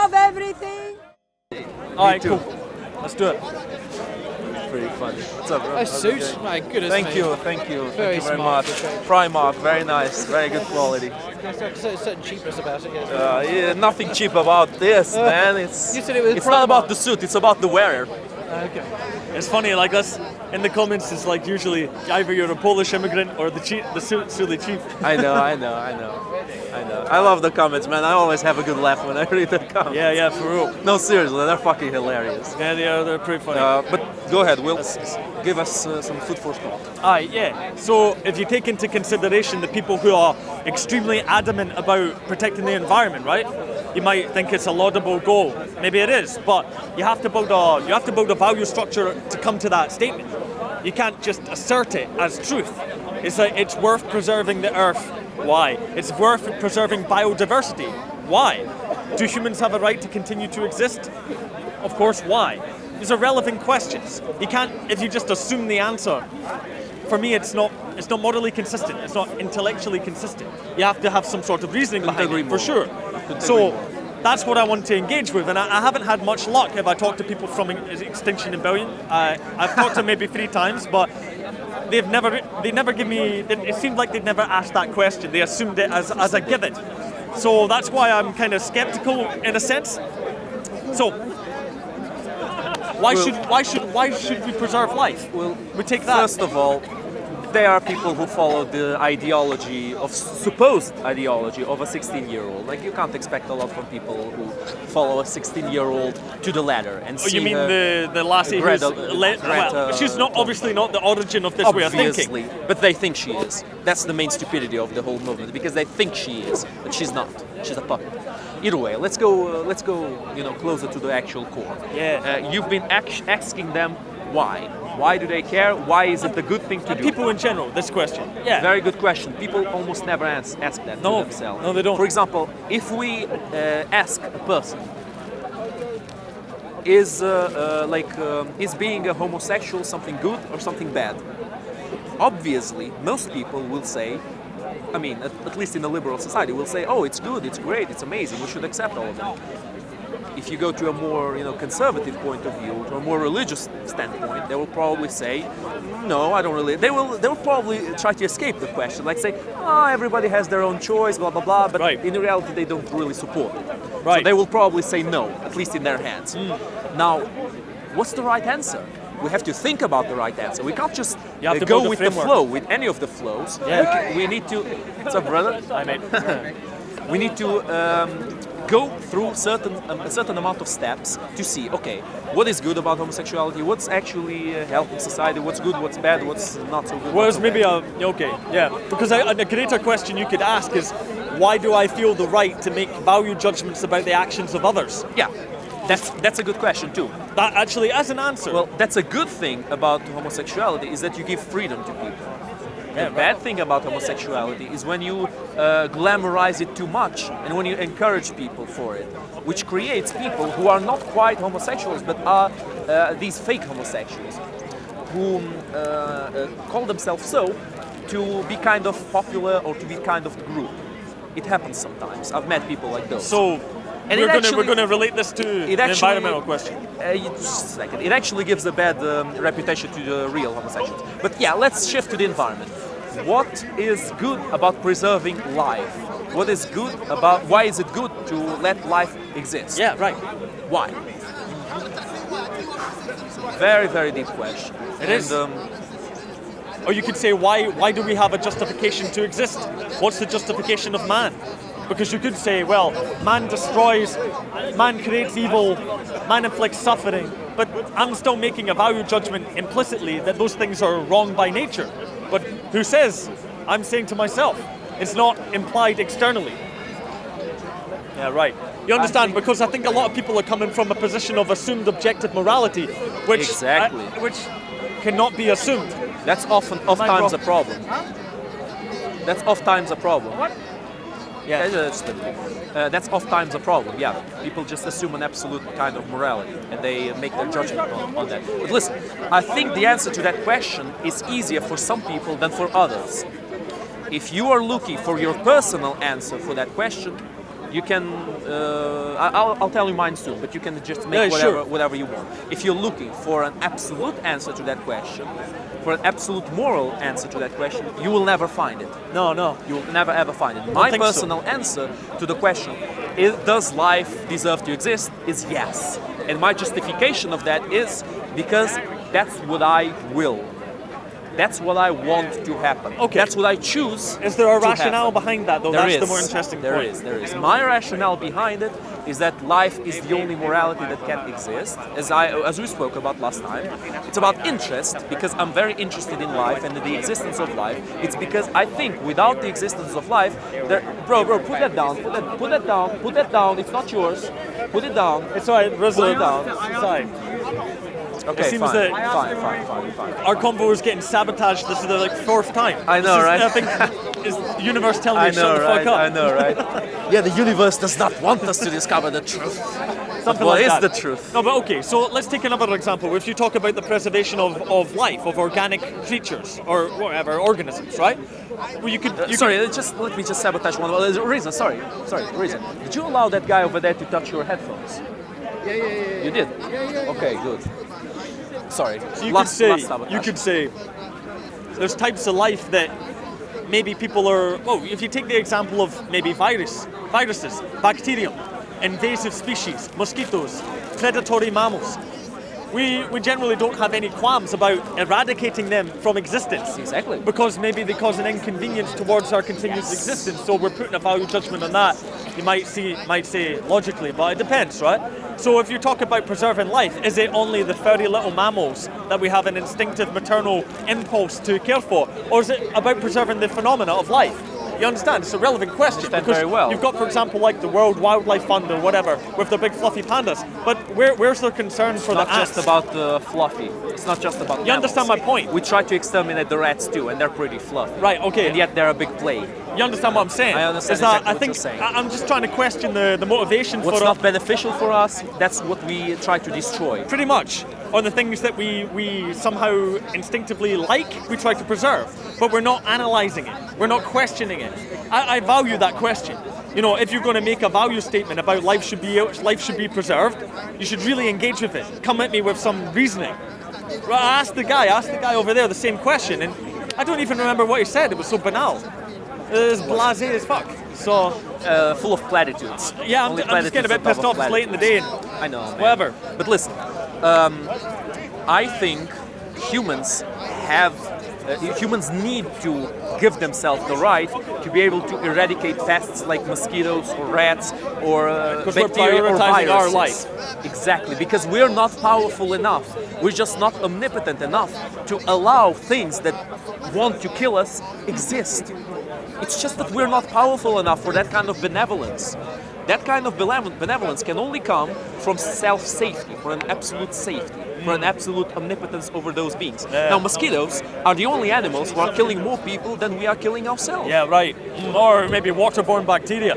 love everything. All right, cool. Let's do it. Pretty funny. What's up, bro? A suit? My goodness. Thank mate. you, thank you. Very Thank you very smart. much. Primark, very nice, very good quality. There's a certain cheapness about it, yes. Yeah, nothing cheap about this, man. It's You said it was it's not Primark. about the suit, it's about the wearer. Okay. It's funny, like us in the comments, it's like usually either you're a Polish immigrant or the suit's really cheap. I know. I love the comments, man. I always have a good laugh when I read the comments. Yeah, for real. No, seriously, they're fucking hilarious. Yeah, they're pretty funny. But go ahead, Will. Give us some food for thought. Aye, yeah. So if you take into consideration the people who are extremely adamant about protecting the environment, right? You might think it's a laudable goal. Maybe it is, but you have to build a value structure to come to that statement. You can't just assert it as truth. It's like it's worth preserving the earth. Why? It's worth preserving biodiversity. Why? Do humans have a right to continue to exist? Of course, why? These are relevant questions. You can't, if you just assume the answer. For me, it's not morally consistent. It's not intellectually consistent. You have to have some sort of reasoning behind it, for sure. So that's what I want to engage with, and I haven't had much luck if I talk to people from Extinction Rebellion. I've talked to them maybe 3 times, but they never give me. It seemed like they'd never asked that question. They assumed it as a given. So that's why I'm kind of skeptical in a sense. So why should we preserve life? Well, we take that. First of all, there are people who follow the supposed ideology of a 16-year-old. Like, you can't expect a lot from people who follow a 16-year-old to the ladder and see. You mean the lassie Greta, who's she's not obviously not the origin of this way of thinking. Obviously, but they think she is. That's the main stupidity of the whole movement, because they think she is, but she's not. She's a puppet. Either way, let's go. Closer to the actual core. Yeah. You've been asking them why. Why do they care? Why is it the good thing to do? People in general, this question. Yeah. Very good question. People almost never ask that to themselves. No, they don't. For example, if we ask a person, is being a homosexual something good or something bad? Obviously, most people will say, at least in a liberal society, will say, oh, it's good, it's great, it's amazing, we should accept all of that. If you go to a more conservative point of view, to a more religious standpoint, they will probably say, no, I don't really. They will probably try to escape the question, like say, everybody has their own choice, blah blah blah. But in reality, they don't really support it. Right. So they will probably say no, at least in their hands. Now, what's the right answer? We have to think about the right answer. We can't just go with the flow, with any of the flows. Yeah. We need to. What's up, brother? Hi, mate. We need to go through a certain amount of steps to see, okay, what is good about homosexuality, what's actually helping society, what's good, what's bad, what's not so good. Whereas maybe because a greater question you could ask is, why do I feel the right to make value judgments about the actions of others? Yeah, that's a good question too. That actually, as an answer. Well, that's a good thing about homosexuality, is that you give freedom to people. The bad thing about homosexuality is when you glamorize it too much and when you encourage people for it, which creates people who are not quite homosexuals but are these fake homosexuals who call themselves so to be kind of popular or to be kind of the group. It happens sometimes. I've met people like those. So we're going to relate this to the environmental question. Just a second. It actually gives a bad reputation to the real homosexuals. But yeah, let's shift to the environment. What is good about preserving life? What is good about? Why is it good to let life exist? Yeah, right. Why? Very, very deep question. It is. Or you could say, why do we have a justification to exist? What's the justification of man? Because you could say, well, man destroys, man creates evil, man inflicts suffering, but I'm still making a value judgment implicitly that those things are wrong by nature. But who says? I'm saying to myself. It's not implied externally. Yeah, right. You understand? Because I think a lot of people are coming from a position of assumed objective morality, which cannot be assumed. That's oftentimes a problem. That's oftentimes a problem. What? Yeah, that's oftentimes a problem. Yeah, people just assume an absolute kind of morality and they make their judgment on that. But listen, I think the answer to that question is easier for some people than for others. If you are looking for your personal answer for that question, You can, I'll tell you mine soon, but you can just make Yeah, sure. whatever you want. If you're looking for an absolute answer to that question, for an absolute moral answer to that question, you will never find it. No. You will never ever find it. My think so. personal answer to the question, does life deserve to exist, is yes. And my justification of that is because that's what I will. That's what I want to happen. Okay. That's what I choose. Is there a to rationale happen. behind that, though? There That's is. the more interesting point. There is. My rationale behind it is that life is the only morality that can exist. As we spoke about last time, it's about interest, because I'm very interested in life and in the existence of life. It's because I think without the existence of life, bro, put that down. Put that down. It's not yours. Put it down. It's all right, Riza. Put it down. Sorry. Okay, It seems fine. that Fine. our convo is getting sabotaged. This is the fourth time. I know, right? I think is the universe telling me to shut the fuck up. I know, right? Yeah, the universe does not want us to discover the truth. Something What like is that. the truth? No, but okay, so let's take another example. If you talk about the preservation of life, of organic creatures, or whatever, organisms, right? Well, you could... Let me just sabotage one. Riza, sorry, Riza. Did you allow that guy over there to touch your headphones? Yeah. You did? Yeah. Okay, good. Sorry. So you Last sabotage. could say there's types of life that maybe people are... Well, if you take the example of maybe viruses, bacterium, invasive species, mosquitoes, predatory mammals, we generally don't have any qualms about eradicating them from existence. Exactly. Because maybe they cause an inconvenience towards our continuous existence, so we're putting a value judgment on that. You might say logically, but it depends, right? So if you talk about preserving life, is it only the furry little mammals that we have an instinctive maternal impulse to care for? Or is it about preserving the phenomena of life? You understand? It's a relevant question. Understand Because very well. you've got, for example, like the World Wildlife Fund or whatever, with the big fluffy pandas. But where's their concern for the Not ants? just about fluffy. It's not just about You understand my point? We try to exterminate the rats too, and they're pretty fluffy. Right, okay. And yet they're a big play. You understand what I'm saying? I understand Is that exactly I what think you're saying. I'm just trying to question the motivation What's for not beneficial for us, that's what we try to destroy. pretty much on the things that we somehow instinctively like, we try to preserve, but we're not analysing it. We're not questioning it. I value that question. You know, if you're going to make a value statement about life should be preserved, you should really engage with it. Come at me with some reasoning. Ask the guy over there the same question, and I don't even remember what he said. It was so banal. It was blasé as fuck. So Full of platitudes. yeah, I'm Only just getting a bit platitudes pissed above off. It's late in the day. And I know, man. whatever. But listen, I think humans need to give themselves the right to be able to eradicate pests like mosquitoes or rats or Because we're bacteria or prioritizing our viruses. life. Exactly, because we're not powerful enough. We're just not omnipotent enough to allow things that want to kill us exist. It's just that we're not powerful enough for that kind of benevolence. That kind of benevolence can only come from self-safety, for an absolute safety, for an absolute omnipotence over those beings. Now, mosquitoes are the only animals who are killing more people than we are killing ourselves. Yeah, right. Or maybe waterborne bacteria.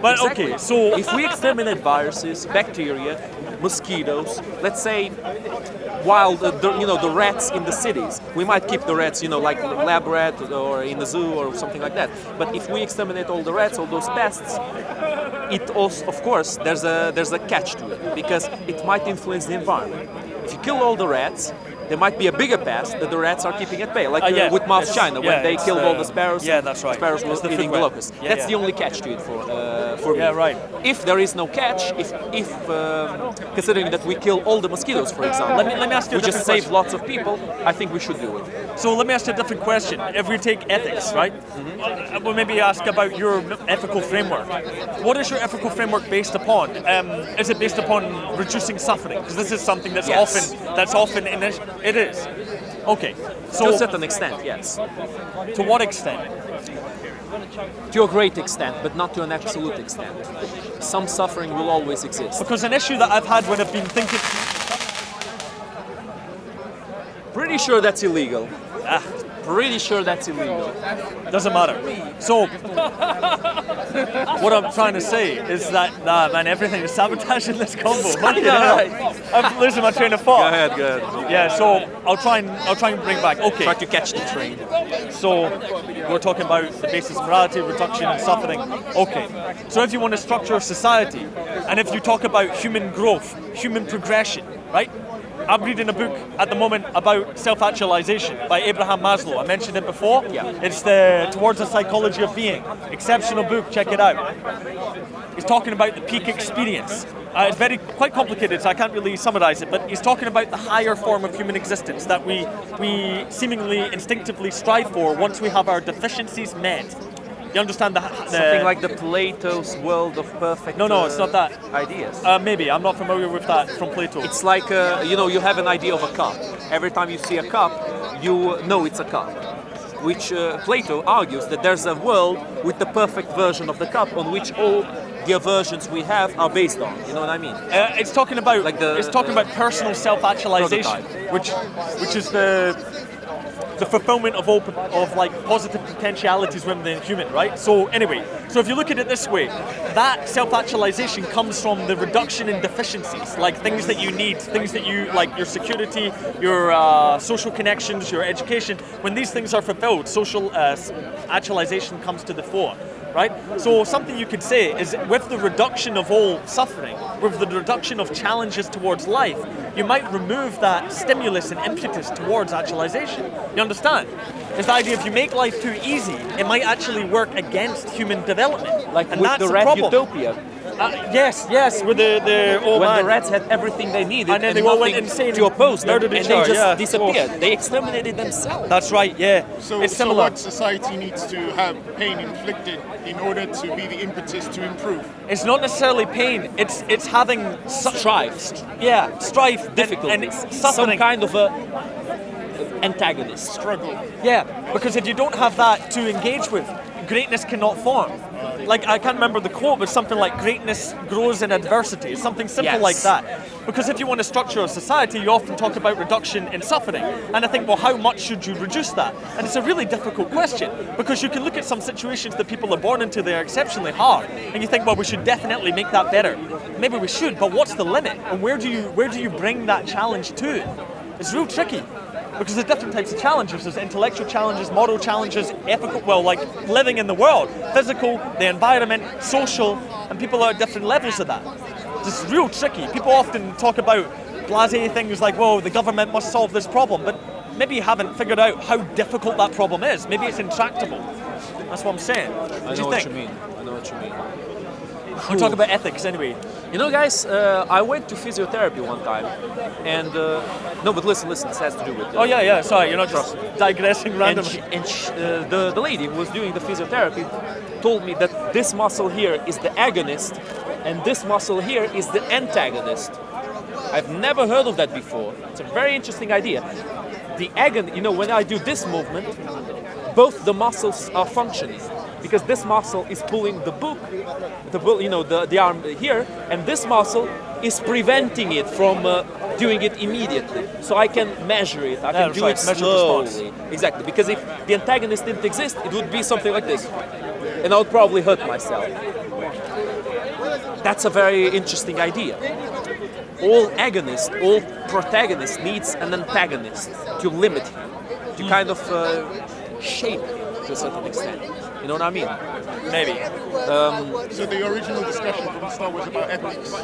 But Exactly. okay, so if we exterminate viruses, bacteria, mosquitoes, let's say the rats in the cities, we might keep the rats, like lab rat or in the zoo or something like that. But if we exterminate all the rats, all those pests, it also, of course, there's a catch to it, because it might influence the environment. If you kill all the rats, there might be a bigger pest that the rats are keeping at bay, like with Mouth China, when they killed all the sparrows. Yeah, that's right. Sparrows were It's the eating food the web. locusts. Yeah, That's yeah. the only catch to it for me. Yeah, right. If there is no catch, if considering that we kill all the mosquitoes, for example, Let me ask you a we just different save question. lots of people, I think we should do it. So let me ask you a different question. If we take ethics, right? We'll maybe ask about your ethical framework. What is your ethical framework based upon? Is it based upon reducing suffering? Because this is something that's Yes. often in it. It is. Okay. To a So certain extent, yes. to what extent? To a great extent, but not to an absolute extent. Some suffering will always exist. Because an issue that I've had when I've been thinking. Pretty sure that's illegal. pretty sure that's illegal. Doesn't matter. So, what I'm trying to say is that, man, everything is sabotaging this combo. I'm losing my train of thought. Go ahead. Yeah, so I'll try and bring back. Okay. Try to catch the train. So we're talking about the basis of morality, reduction, and suffering. Okay. So if you want to structure a society, and if you talk about human growth, human progression, right? I'm reading a book at the moment about self-actualization by Abraham Maslow. I mentioned it before. Yeah. It's the Towards the Psychology of Being. Exceptional book. Check it out. He's talking about the peak experience. It's quite complicated, so I can't really summarize it, but he's talking about the higher form of human existence that we seemingly instinctively strive for once we have our deficiencies met. You understand Something like the Plato's world of perfect. No, it's not that. Ideas. Maybe I'm not familiar with that from Plato. It's like you have an idea of a cup. Every time you see a cup, you know it's a cup. Which Plato argues that there's a world with the perfect version of the cup on which all the aversions we have are based on. You know what I mean? It's talking about like about personal self-actualization, which is the fulfillment of all of like positive potentialities within the human, right? So anyway, so if you look at it this way, that self-actualization comes from the reduction in deficiencies, like things that you need, things that you like, your security, your social connections, your education. When these things are fulfilled, social actualization comes to the fore. Right? So something you could say is with the reduction of all suffering, with the reduction of challenges towards life, you might remove that stimulus and impetus towards actualization. You understand? It's the idea if you make life too easy, it might actually work agast human development. Like and with that's the Red problem. Utopia. Yes, with the old when man. the rats had everything they needed and then they all went nothing insane to oppose them, murdered and each they other, just disappeared. They exterminated themselves. That's right, yeah. So, it's so similar. what society needs to have pain inflicted in order to be the impetus to improve? It's not necessarily pain. It's having Strife. Yeah, strife, Difficulties. and suffering. Some kind of a antagonist. Struggle. Yeah, because if you don't have that to engage with, greatness cannot form. Like, I can't remember the quote, but something like greatness grows in adversity. It's something simple Yes. like that. Because if you want to structure a society, you often talk about reduction in suffering. And I think, well, how much should you reduce that? And it's a really difficult question, because you can look at some situations that people are born into that are exceptionally hard, and you think, well, we should definitely make that better. Maybe we should, but what's the limit? And where do you bring that challenge to? It's real tricky. Because there's different types of challenges. There's intellectual challenges, moral challenges, ethical, well, like living in the world, physical, the environment, social, and people are at different levels of that. It's real tricky. People often talk about blasé things like, whoa, the government must solve this problem, but maybe you haven't figured out how difficult that problem is. Maybe it's intractable. That's what I'm saying. What do you think? I know what you mean. We're talking about ethics anyway. You know, guys, I went to physiotherapy one time, and no, but listen, this has to do with. Oh yeah. Sorry, you're not just digressing randomly. The lady who was doing the physiotherapy told me that this muscle here is the agonist, and this muscle here is the antagonist. I've never heard of that before. It's a very interesting idea. The agon, when I do this movement, both the muscles are functioning. Because this muscle is pulling the the arm here, and this muscle is preventing it from doing it immediately. So I can measure it. I can do it slowly. Exactly. Because if the antagonist didn't exist, it would be something like this, and I would probably hurt myself. That's a very interesting idea. All protagonist needs an antagonist to limit him, to kind of shape him to a certain extent. You know what I mean? Maybe. So the original discussion from the start was about ethics.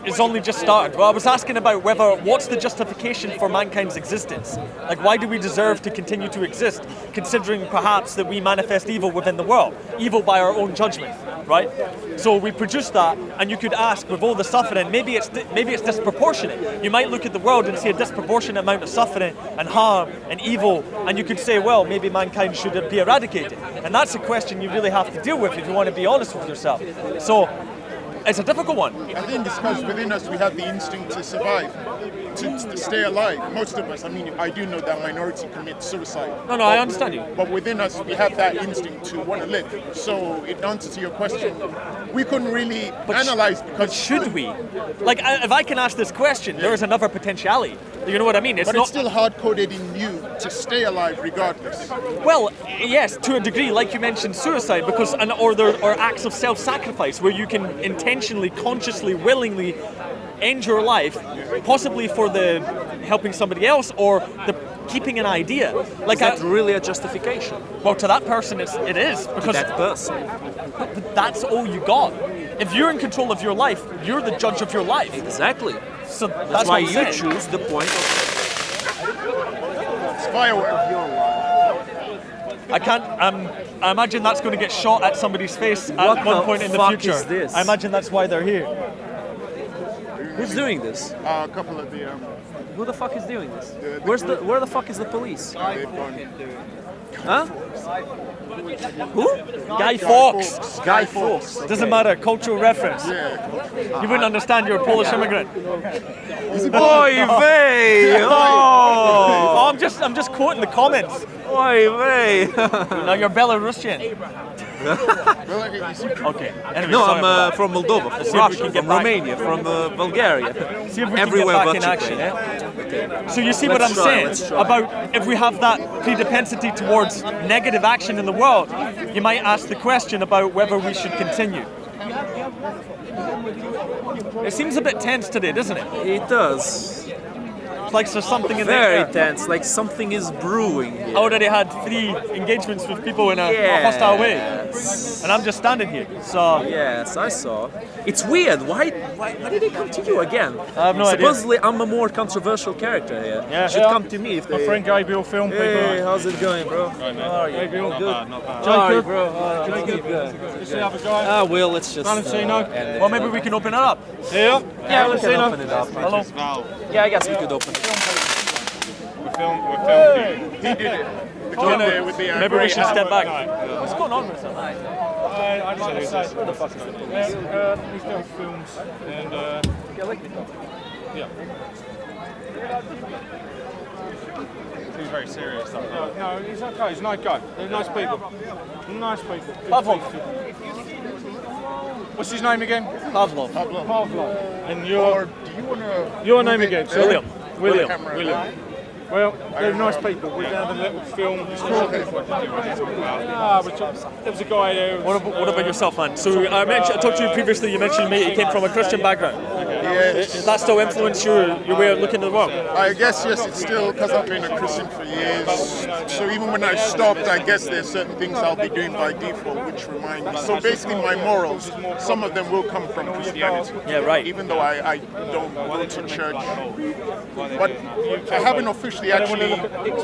It's only just started. Well, I was asking about what's the justification for mankind's existence? Like, why do we deserve to continue to exist, considering perhaps that we manifest evil within the world, evil by our own judgment, right? So we produce that, and you could ask, with all the suffering, maybe it's disproportionate. You might look at the world and see a disproportionate amount of suffering and harm and evil, and you could say, well, maybe mankind should be eradicated. And that's a question you really have to deal with if you want to be honest with yourself. So it's a difficult one. I think it's because within us we have the instinct to survive, to stay alive. Most of us, I do know that minority commit suicide. No, I understand you. But within us, we have that instinct to want to live. So in answer to your question, we couldn't really analyze because... Should we? Like, if I can ask this question, there is another potentiality. You know what I mean? But it's still hard-coded in you to stay alive regardless. Well, yes, to a degree, like you mentioned, suicide, because or acts of self-sacrifice where you can intentionally, consciously, willingly end your life, possibly for the helping somebody else or the keeping an idea. Like Is that really a justification? well, to that person, it is because That person. but that's all you got. If you're in control of your life, you're the judge of your life. Exactly. So that's That's what why I'm you saying. choose the point of It's firework. I can't. I imagine that's going to get shot at somebody's face What at one the point in the fuck future. is this? I imagine that's why they're here. who's doing this? A couple of the Who the fuck is doing this? The Where the fuck is the police? they've gone. Huh? Who? Guy Fawkes. Guy Fawkes. Doesn't matter. Cultural reference. Yeah. You wouldn't understand. You're a Polish immigrant. Oy vey! Oh! Oh, I'm just quoting the comments. Oy vey! No, you're Belarusian. Well, you see, Okay. Anyway, No, sorry about I'm from Moldova, from see if we Russia, can get from back- Romania, from Bulgaria. that. See if we Everywhere can but get back in Ukraine. action. So you see what Let's I'm try, saying let's try. about if we have that predepensity towards negative action in the world, you might ask the question about whether we should continue. It seems a bit tense today, doesn't it? It does. It's like there's something in Very there. tense, like something is brewing I here. already had 3 engagements with people in a hostile way, and I'm just standing here. So Yes, I saw. It's weird. Why did they come to you again? I have no idea. Supposedly, I'm a more controversial character here. Yeah. Should come to me if they. Gabriel film Hey, how's it going, bro? How are you? Gabriel, Good. not bad. Sorry, bro. Good. Is the other guy? Ah, well, let's just. Valentino? end it. well, maybe we can open it up. Yeah. Yeah, we can Valentino. open it up. Hello. Yeah, I guess we could open it. We're filming. he did it. The Oh, kid no. there with the Maybe we grey should hat. step back. What's going on with them? I'd like to say, where the fuck is the police? We film films and yeah. He's very serious though. No, he's okay. He's a nice guy. They're nice people. Nice people. Pavlov. What's his name again? Pavlov. Pavlov. And Or your do you want to? your name again? Sorry. William. William. Well, they're nice people. We've had a little film. There was a guy there. What about yourself, man? So I talked to you previously. You mentioned me. You came from a Christian background. Yes. Does that still influence your way of looking at the world? I guess yes, it's still because I've been a Christian for years. So even when I stopped, I guess there's certain things I'll be doing by default, which remind me. So basically, my morals, some of them will come from Christianity. Yeah, right. Even though I don't go to church, but I haven't officially actually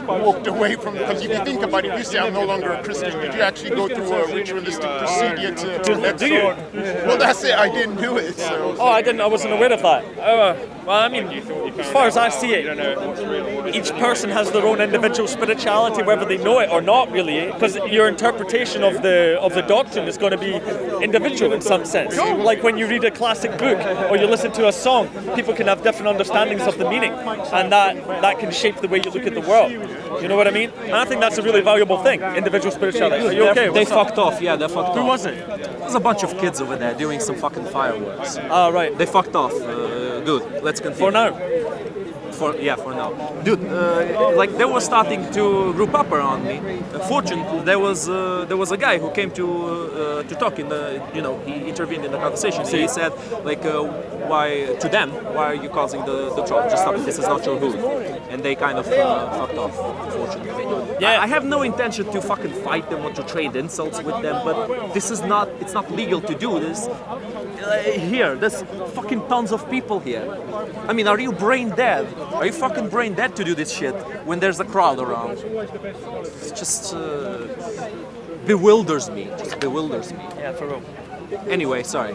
walked away from. Because if you think about it, if you say I'm no longer a Christian, did you actually go through a ritualistic procedure to let do you? Well, that's it. I didn't do it. So. Oh, I didn't. I wasn't aware of that. Well, I mean, as far as I see it, each person has their own individual spirituality, whether they know it or not, really. Because your interpretation of the doctrine is going to be individual in some sense. Like when you read a classic book or you listen to a song, people can have different understandings of the meaning, and that can shape the way you look at the world. You know what I mean? And I think that's a really valuable thing. Individual spirituality. Are you okay? They What's up? fucked off. Yeah, they fucked Who off. was it? There's a bunch of kids over there doing some fucking fireworks. Ah, right. They fucked off. Good. Let's continue. For now. For now, dude. Like they were starting to group up around me. Fortunately, there was a guy who came to talk in the. He intervened in the conversation. He said like, why to them? Why are you causing the trouble? Just stop it. This is not your hood. And they kind of fucked off. Unfortunately. Yeah. I have no intention to fucking fight them or to trade insults with them, but this is not. It's not legal to do this. Here, there's fucking tons of people here. I mean, are you brain dead? Are you fucking brain dead to do this shit when there's a crowd around? It just bewilders me. Just bewilders me. Yeah, for real. Anyway, sorry.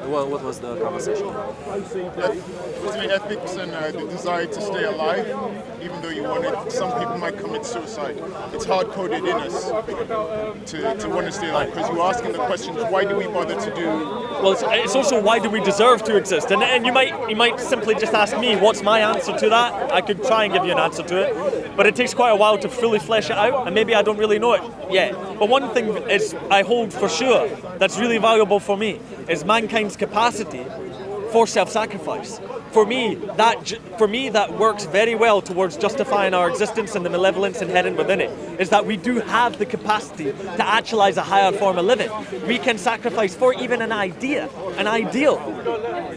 Well, what was the conversation? Between ethics and the desire to stay alive, even though you want it, some people might commit suicide. It's hard-coded in us to want to stay alive, because you're asking the questions, why do we bother to do? Well, it's also why do we deserve to exist? And you might simply just ask me, what's my answer to that? I could try and give you an answer to it, but it takes quite a while to fully flesh it out, and maybe I don't really know it yet. But one thing is I hold for sure that's really valuable for me is mankind's capacity for self-sacrifice, for me, that works very well towards justifying our existence and the malevolence inherent within it, is that we do have the capacity to actualize a higher form of living. We can sacrifice for even an idea, an ideal,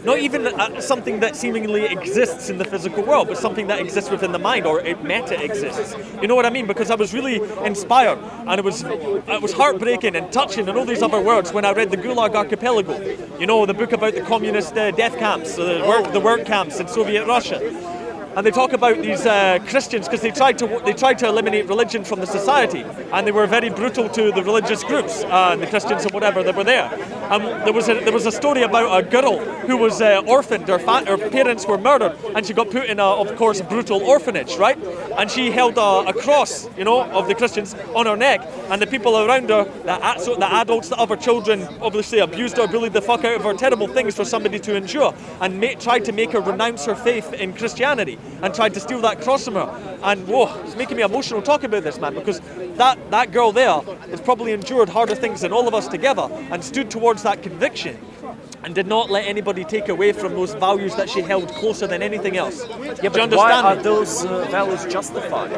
not even something that seemingly exists in the physical world, but something that exists within the mind, or it meta exists. You know what I mean? Because I was really inspired, and it was heartbreaking and touching and all these other words when I read the Gulag Archipelago. You know, the book about the communist death camps, the work camps in Soviet Russia. And they talk about these Christians because they tried to eliminate religion from the society, and they were very brutal to the religious groups and the Christians and whatever that were there. There was a story about a girl who was orphaned. Her parents were murdered, and she got put in of course, brutal orphanage, right? And she held a cross, you know, of the Christians on her neck, and the people around her, the adults, the other children, obviously abused her, bullied the fuck out of her, terrible things for somebody to endure, and tried to make her renounce her faith in Christianity, and tried to steal that cross from her. And whoa, it's making me emotional talking about this, man, because that girl there has probably endured harder things than all of us together, and stood towards that conviction and did not let anybody take away from those values that she held closer than anything else. Yeah, but why are those values justified?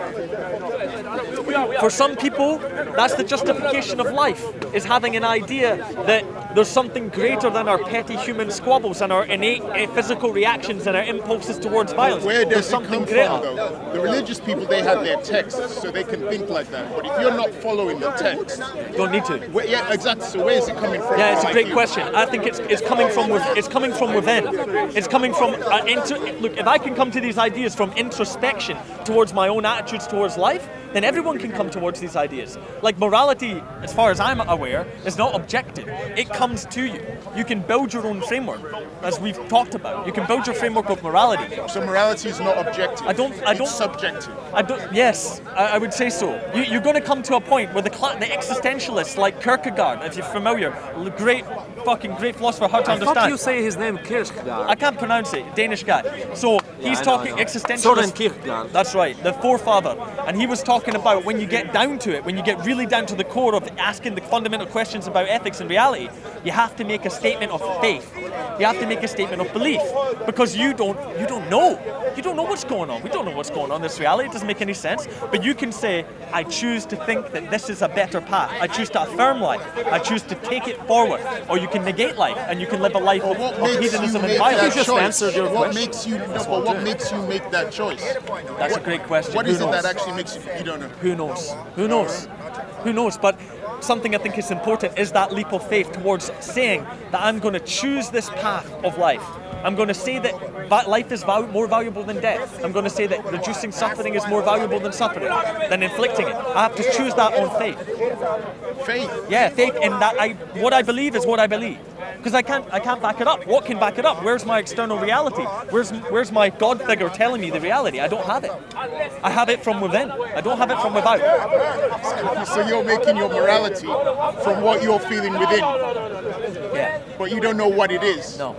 For some people, that's the justification of life, is having an idea that there's something greater than our petty human squabbles and our innate physical reactions and our impulses towards violence. Where There's does it something come greater. from, though? The religious people, they have their texts, so they can think like that. But if you're not following the text, Don't need to. yeah, exactly. So where is it coming from? Yeah, it's a Like great you? question. I think it's coming from within. It's coming from look. If I can come to these ideas from introspection towards my own attitudes towards life, then everyone can come towards these ideas. Like morality, as far as I'm aware, is not objective. It comes to you. You can build your own framework, as we've talked about. You can build your framework of morality. So morality is not objective. It's subjective. Yes, I would say so. You're going to come to a point where the existentialists like Kierkegaard, if you're familiar, great philosopher, hard to I understand. thought you say his name Kierkegaard. I can't pronounce it, Danish guy. So he's I talking know. existentialist. Soren Kierkegaard. That's right, the forefather. And he was talking about when you get down to it, when you get really down to the core of asking the fundamental questions about ethics and reality, you have to make a statement of faith. You have to make a statement of belief, because you don't know. You don't know what's going on. We don't know what's going on in this reality. It doesn't make any sense. But you can say, I choose to think that this is a better path. I choose to affirm life. I choose to take it forward. Or you can negate life, and you can live a life of hedonism and violence. just answered your What question. what makes you make that choice? That's a great question. What Who is it knows? that actually makes you don't know? Who knows? Who knows? Who knows? But something I think is important is that leap of faith towards saying that I'm going to choose this path of life. I'm going to say that life is more valuable than death. I'm going to say that reducing suffering is more valuable than suffering, than inflicting it. I have to choose that on faith. Faith. Yeah, faith in that what I believe is what I believe. Because I can't back it up. What can back it up? Where's my external reality? Where's my God figure telling me the reality? I don't have it. I have it from within. I don't have it from without. So you're making your morality from what you're feeling within, Yeah. but you don't know what it is. No.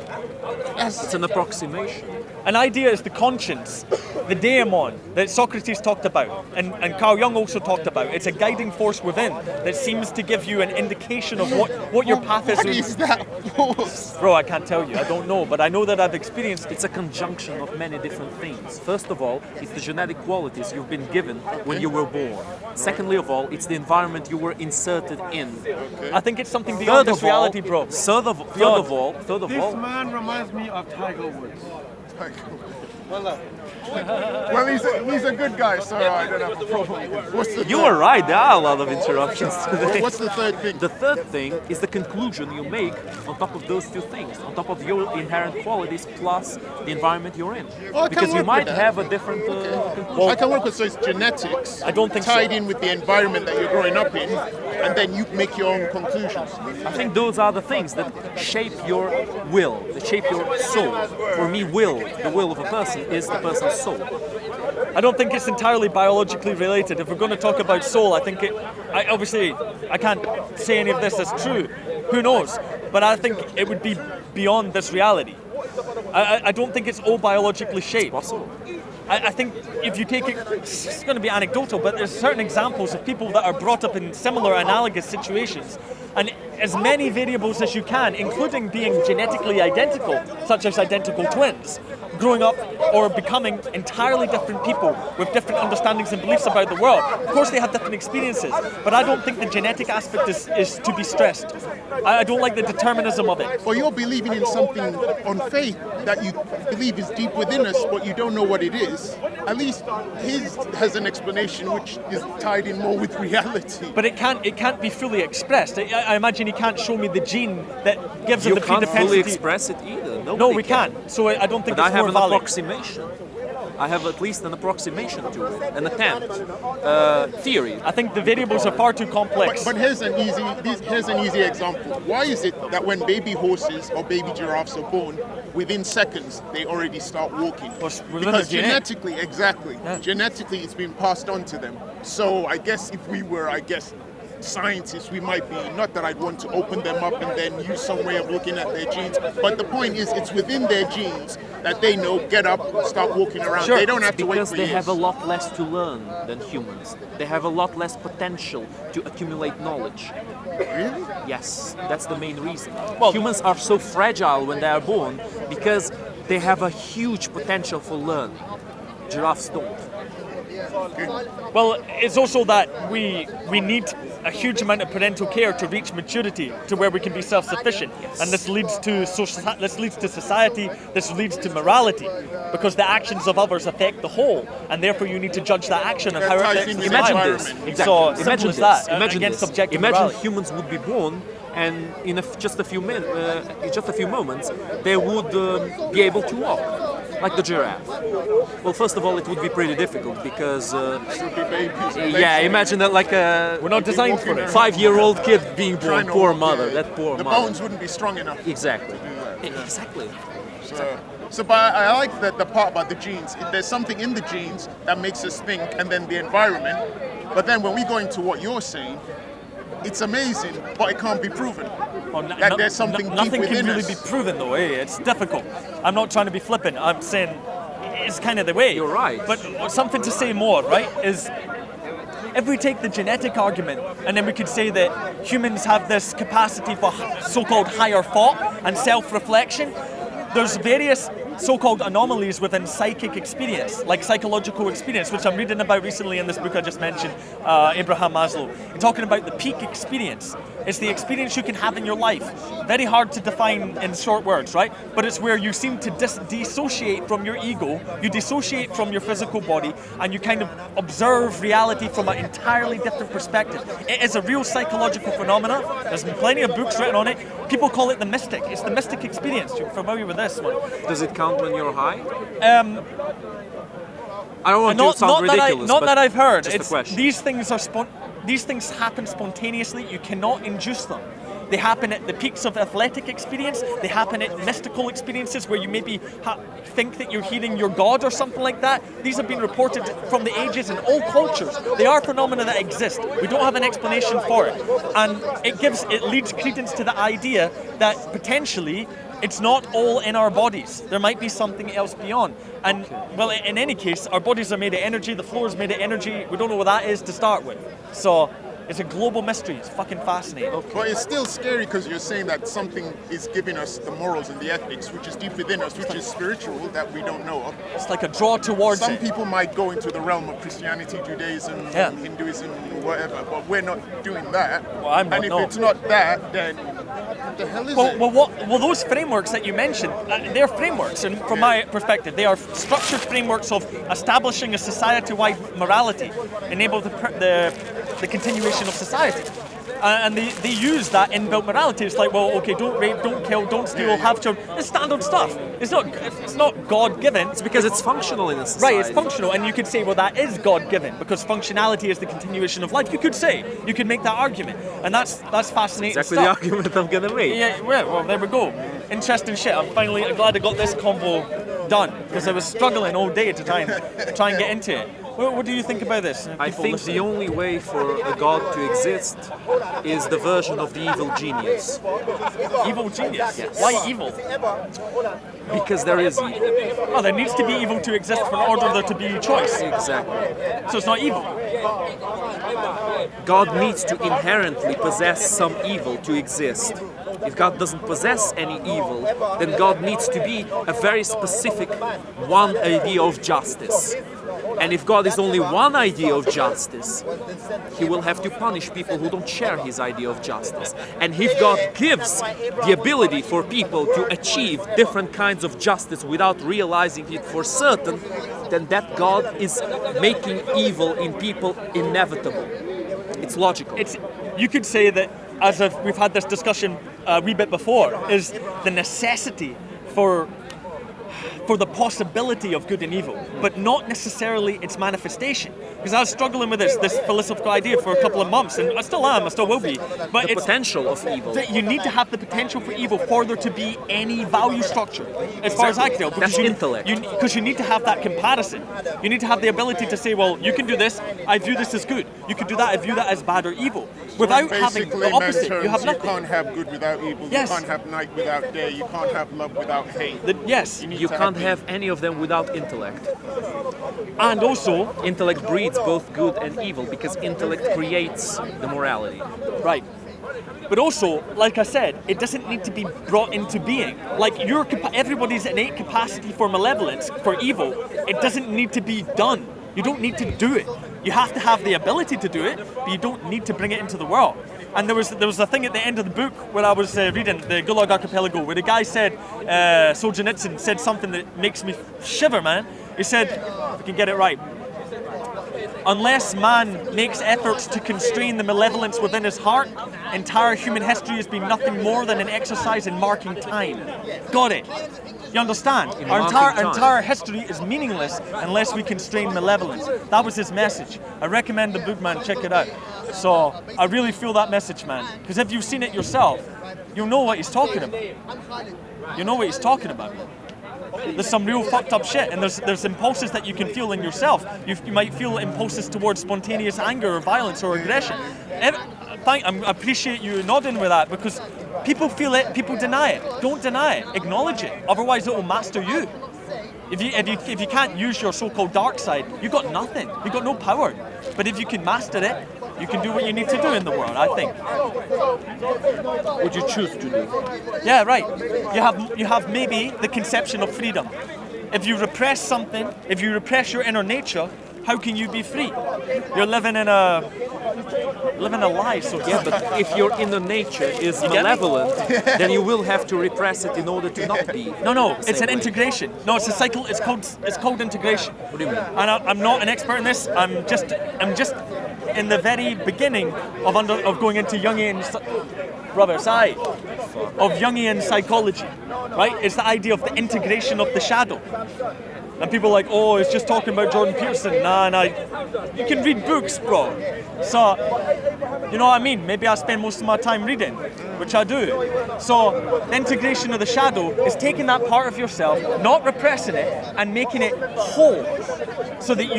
It's an approximation. An idea is the conscience, the daemon that Socrates talked about, and Carl Jung also talked about. It's a guiding force within that seems to give you an indication of what your path is. What is that force? Bro, I can't tell you. I don't know, but I know that I've experienced it. It's a conjunction of many different things. First of all, it's the genetic qualities you've been given when you were born. Secondly of all, it's the environment you were inserted in. I think it's something beyond this reality, bro. Third of all, This man reminds me of Tiger Woods. Well, he's a good guy, so I don't have a problem with him. What's the you third? were right, there are a lot of interruptions today. What's the third thing? The third thing is the conclusion you make on top of those two things, on top of your inherent qualities plus the environment you're in. Oh, I can Because you work might with that. have a different conclusion. I can work with, so it's genetics. I don't think so. tied in with the environment that you're growing up in, and then you make your own conclusions. I think those are the things that shape your will, that shape your soul. For me, the will of a person is the person's soul. I don't think it's entirely biologically related. If we're going to talk about soul, I think I can't say any of this is true. Who knows? But I think it would be beyond this reality. I don't think it's all biologically shaped. Possible. I think if you take it, it's going to be anecdotal, but there's certain examples of people that are brought up in similar analogous situations. And as many variables as you can, including being genetically identical, such as identical twins, growing up or becoming entirely different people with different understandings and beliefs about the world. Of course they have different experiences, but I don't think the genetic aspect is to be stressed. I don't like the determinism of it. Well, you're believing in something on faith that you believe is deep within us, but you don't know what it is. At least his has an explanation which is tied in more with reality. But it can't be fully expressed. I imagine he can't show me the gene that gives him You the can't fully predependence. express it either. No, Nobody we can. can't. So I don't think But I it's have more an valid. approximation. I have at least an approximation to it, an attempt, theory. I think the variables are far too complex. But here's an easy example. Why is it that when baby horses or baby giraffes are born, within seconds they already start walking? within Because the genetic. genetically it's been passed on to them. So I guess if we were, scientists, we might be, not that I'd want to open them up and then use some way of looking at their genes, but the point is it's within their genes that they know, get up, start walking around. Sure. They don't have to wait Because for they years. have a lot less to learn than humans. They have a lot less potential to accumulate knowledge. Really? Yes, that's the main reason. Well- Humans are so fragile when they are born because they have a huge potential for learning. Giraffes don't. Well, it's also that we need a huge amount of parental care to reach maturity, to where we can be self-sufficient, and this leads to society. This leads to morality, because the actions of others affect the whole, and therefore you need to judge that action and That how it ties affects in the with Imagine environment. environment. this. Exactly. So Imagine simple as this. that. Imagine Against this. subjective Imagine morality. humans would be born, and in just a few moments, they would be able to walk, like the giraffe. Well, first of all, it would be pretty difficult because, Should be babies. yeah, imagine that like a We're not designed for it. 5-year-old kid being born. Trying to Poor walk, mother. yeah. That poor The mother. bones wouldn't be strong enough. Exactly. Yeah. Exactly. But I like the part about the genes. There's something in the genes that makes us think, and then the environment. But then when we go into what you're saying, it's amazing, but it can't be proven. Well, That there's something deep nothing can within really us. be proven though. It's difficult. I'm not trying to be flippant. I'm saying it's kind of the way. You're right. But something to say more, right, is if we take the genetic argument and then we could say that humans have this capacity for so-called higher thought and self-reflection, there's various so-called anomalies within psychic experience, like psychological experience, which I'm reading about recently in this book I just mentioned, Abraham Maslow. You're talking about the peak experience. It's the experience you can have in your life. Very hard to define in short words, right? But it's where you seem to dissociate from your ego, you dissociate from your physical body, and you kind of observe reality from an entirely different perspective. It is a real psychological phenomenon. There's been plenty of books written on it. People call it the mystic. It's the mystic experience. You're familiar with this one. Does it count when you're high? I don't want Not, to sound not, that, ridiculous, not but that I've heard. just a It's, question. these things happen spontaneously. You cannot induce them. They happen at the peaks of athletic experience. They happen at mystical experiences where you maybe think that you're hearing your god or something like that. These have been reported from the ages in all cultures. They are phenomena that exist. We don't have an explanation for it, and it leads credence to the idea that potentially it's not all in our bodies. There might be something else beyond. And, well, in any case, our bodies are made of energy, the floor is made of energy. We don't know what that is to start with. So it's a global mystery. It's fucking fascinating. But it's still scary because you're saying that something is giving us the morals and the ethics, which is deep within us, which is spiritual, that we don't know of. It's like a draw towards Some it. people might go into the realm of Christianity, Judaism, Yeah. Hinduism, whatever, but we're not doing that. Well, I'm not, and if no. it's not that, then what the hell is it? Well, those frameworks that you mentioned, they're frameworks, and from my perspective, they are structured frameworks of establishing a society-wide morality, enable the continuation of society. And they use that inbuilt morality. It's like, well, okay, don't rape, don't kill, don't steal, have children. It's standard stuff. It's not God-given. It's because it's functional in a society. Right, it's functional, and you could say, well, that is God-given because functionality is the continuation of life. You could make that argument, and that's fascinating Exactly stuff. the argument I'm gonna make. Yeah, well, there we go. Interesting shit. I'm finally glad I got this convo done because I was struggling all day to try and get into it. What do you think about this? I People think listening? the only way for a god to exist is the version of the evil genius. Evil genius. Yes. Why evil? Because there is evil. Oh, there needs to be evil to exist for in order there to be choice. Exactly. So it's not evil. God needs to inherently possess some evil to exist. If God doesn't possess any evil, then God needs to be a very specific one idea of justice. And if God is only one idea of justice, he will have to punish people who don't share his idea of justice. And if God gives the ability for people to achieve different kinds of justice without realizing it for certain, then that God is making evil in people inevitable. It's logical. You could say that, as we've had this discussion a wee bit before, is the necessity for the possibility of good and evil, but not necessarily its manifestation. Because I was struggling with this philosophical idea for a couple of months, and I still am, I still will be. But the potential of evil. You need to have the potential for evil for there to be any value structure, as far as I can tell. That's intellect. Because you need to have that comparison. You need to have the ability to say, well, you can do this, I view this as good. You can do that, I view that as bad or evil. Without having the opposite, you have nothing. You can't have good without evil. Yes. You can't have night without day. You can't have love without hate. Yes. You can't have any of them without intellect. And also, Intellect breeds both good and evil because intellect creates the morality. right. But also, like I said, it doesn't need to be brought into being. Like everybody's innate capacity for malevolence, for evil, it doesn't need to be done. You don't need to do it. You have to have the ability to do it, but you don't need to bring it into the world. And there was a thing at the end of the book where I was reading the Gulag Archipelago, where the guy said, Solzhenitsyn said something that makes me shiver, man. He said, if I can get it right, unless man makes efforts to constrain the malevolence within his heart, entire human history has been nothing more than an exercise in marking time. Got it? You understand? Our entire history is meaningless unless we constrain malevolence. That was his message. I recommend the book, man. Check it out. So I really feel that message, man. Because if you've seen it yourself, you'll know what he's talking about. You know what he's talking about. There's some real fucked up shit, and there's impulses that you can feel in yourself. You might feel impulses towards spontaneous anger or violence or aggression. I appreciate you nodding with that, because people feel it, people deny it. Don't deny it. Acknowledge it. Otherwise, it will master you. If you can't use your so-called dark side, you've got nothing. You've got no power. But if you can master it, you can do what you need to do in the world, I think. What you choose to do. Yeah, right. You have maybe the conception of freedom. If you repress something, if you repress your inner nature, how can you be free? You're living in a lie, so Yeah, but if your inner nature is malevolent, then you will have to repress it in order to not be. No, it's an way. integration. No, it's a cycle. It's called integration. What do you mean? And I'm not an expert in this. I'm just in the very beginning of going into Jungian Jungian psychology, right? It's the idea of the integration of the shadow. And people are like, oh, it's just talking about Jordan Peterson. Nah, you can read books, bro. So, you know what I mean? Maybe I spend most of my time reading, which I do. So, the integration of the shadow is taking that part of yourself, not repressing it, and making it whole. So that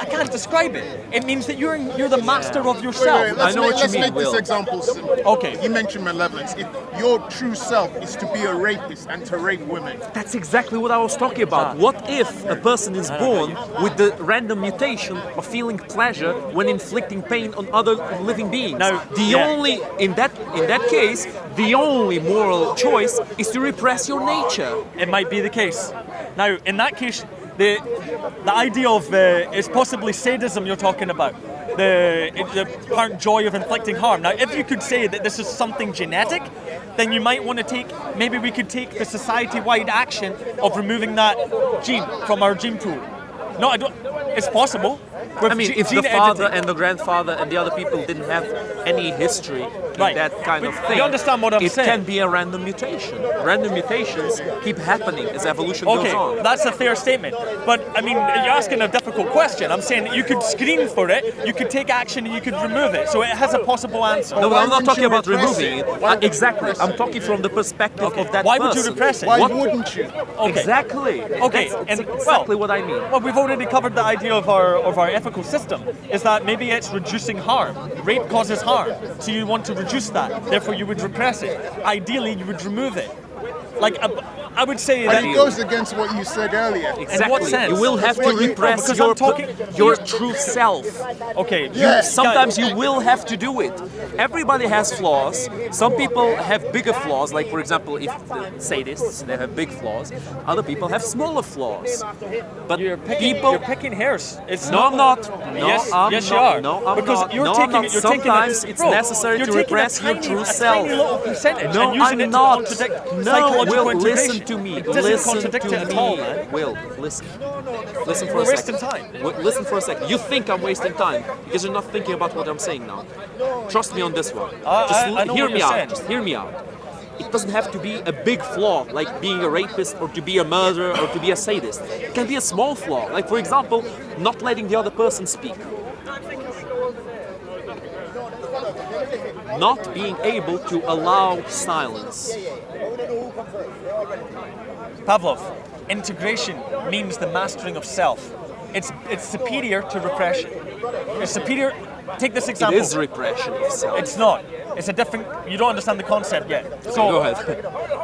I can't describe it. It means that you're the master of yourself. Let's mean, make this Will. example simple. Okay. You mentioned malevolence. If your true self is to be a rapist and to rape women, That's exactly what I was talking about. What if a person is born with the random mutation of feeling pleasure when inflicting pain on other living beings? Now, in that case, the only moral choice is to repress your nature. It might be the case. Now, in that case, the idea of is possibly sadism you're talking about. The apparent joy of inflicting harm. Now, if you could say that this is something genetic, then you might want to maybe we could take the society-wide action of removing that gene from our gene pool. No, I don't. It's possible. I mean, if the father and the grandfather and the other people didn't have any history in Right. that kind of But thing, you understand what I'm saying? It can be a random mutation. Random mutations keep happening as evolution goes Okay, on. that's a fair statement. But, I mean, you're asking a difficult question. I'm saying that you could screen for it, you could take action, and you could remove it. So it has a possible answer. No, Why I'm not wouldn't talking you about repress removing it? it. Why would you Exactly. repress I'm it? talking from the perspective of that Why person. would you repress it? Why What- wouldn't you? Okay. Exactly. Okay, That's and exactly what I mean. Well, we've already covered the idea of our ethical system. Is that maybe it's reducing harm. Rape causes harm, so you want to reduce that. Therefore, you would repress it. Ideally, you would remove it. Like, I would say But that... it goes against what you said earlier. Exactly. In what sense? You will have to That's what you- repress because your I'm talking- your true self. Okay, Yeah. Sometimes you will have to do it. Everybody has flaws. Some people have bigger flaws, like for example, if sadists, they have big flaws. Other people have smaller flaws. But you're picking hairs. It's No, I'm not. No, yes, I'm yes, not. you are. No, I'm because not. You're No, I'm taking, not. You're Sometimes taking it's necessary you're to taking repress a your tiny, true a self. tiny little percentage No, and using I'm it not. to contradict No, psychological Will, integration. listen to me. It doesn't Listen contradict to it at me. all, man. Will, listen. Listen for We're a wasting second. time. Listen for a second. You think I'm wasting time because you're not thinking about what I'm saying now. Trust me on this one. I know Hear what me you're out. saying. Just hear me out. It doesn't have to be a big flaw, like being a rapist or to be a murderer or to be a sadist. It can be a small flaw, like for example, not letting the other person speak. Not being able to allow silence. Pavlov, integration means the mastering of self. It's superior to repression. It's superior. Take this It example. is repression of self. It's not. It's a different. You don't understand the concept yet. So Go ahead.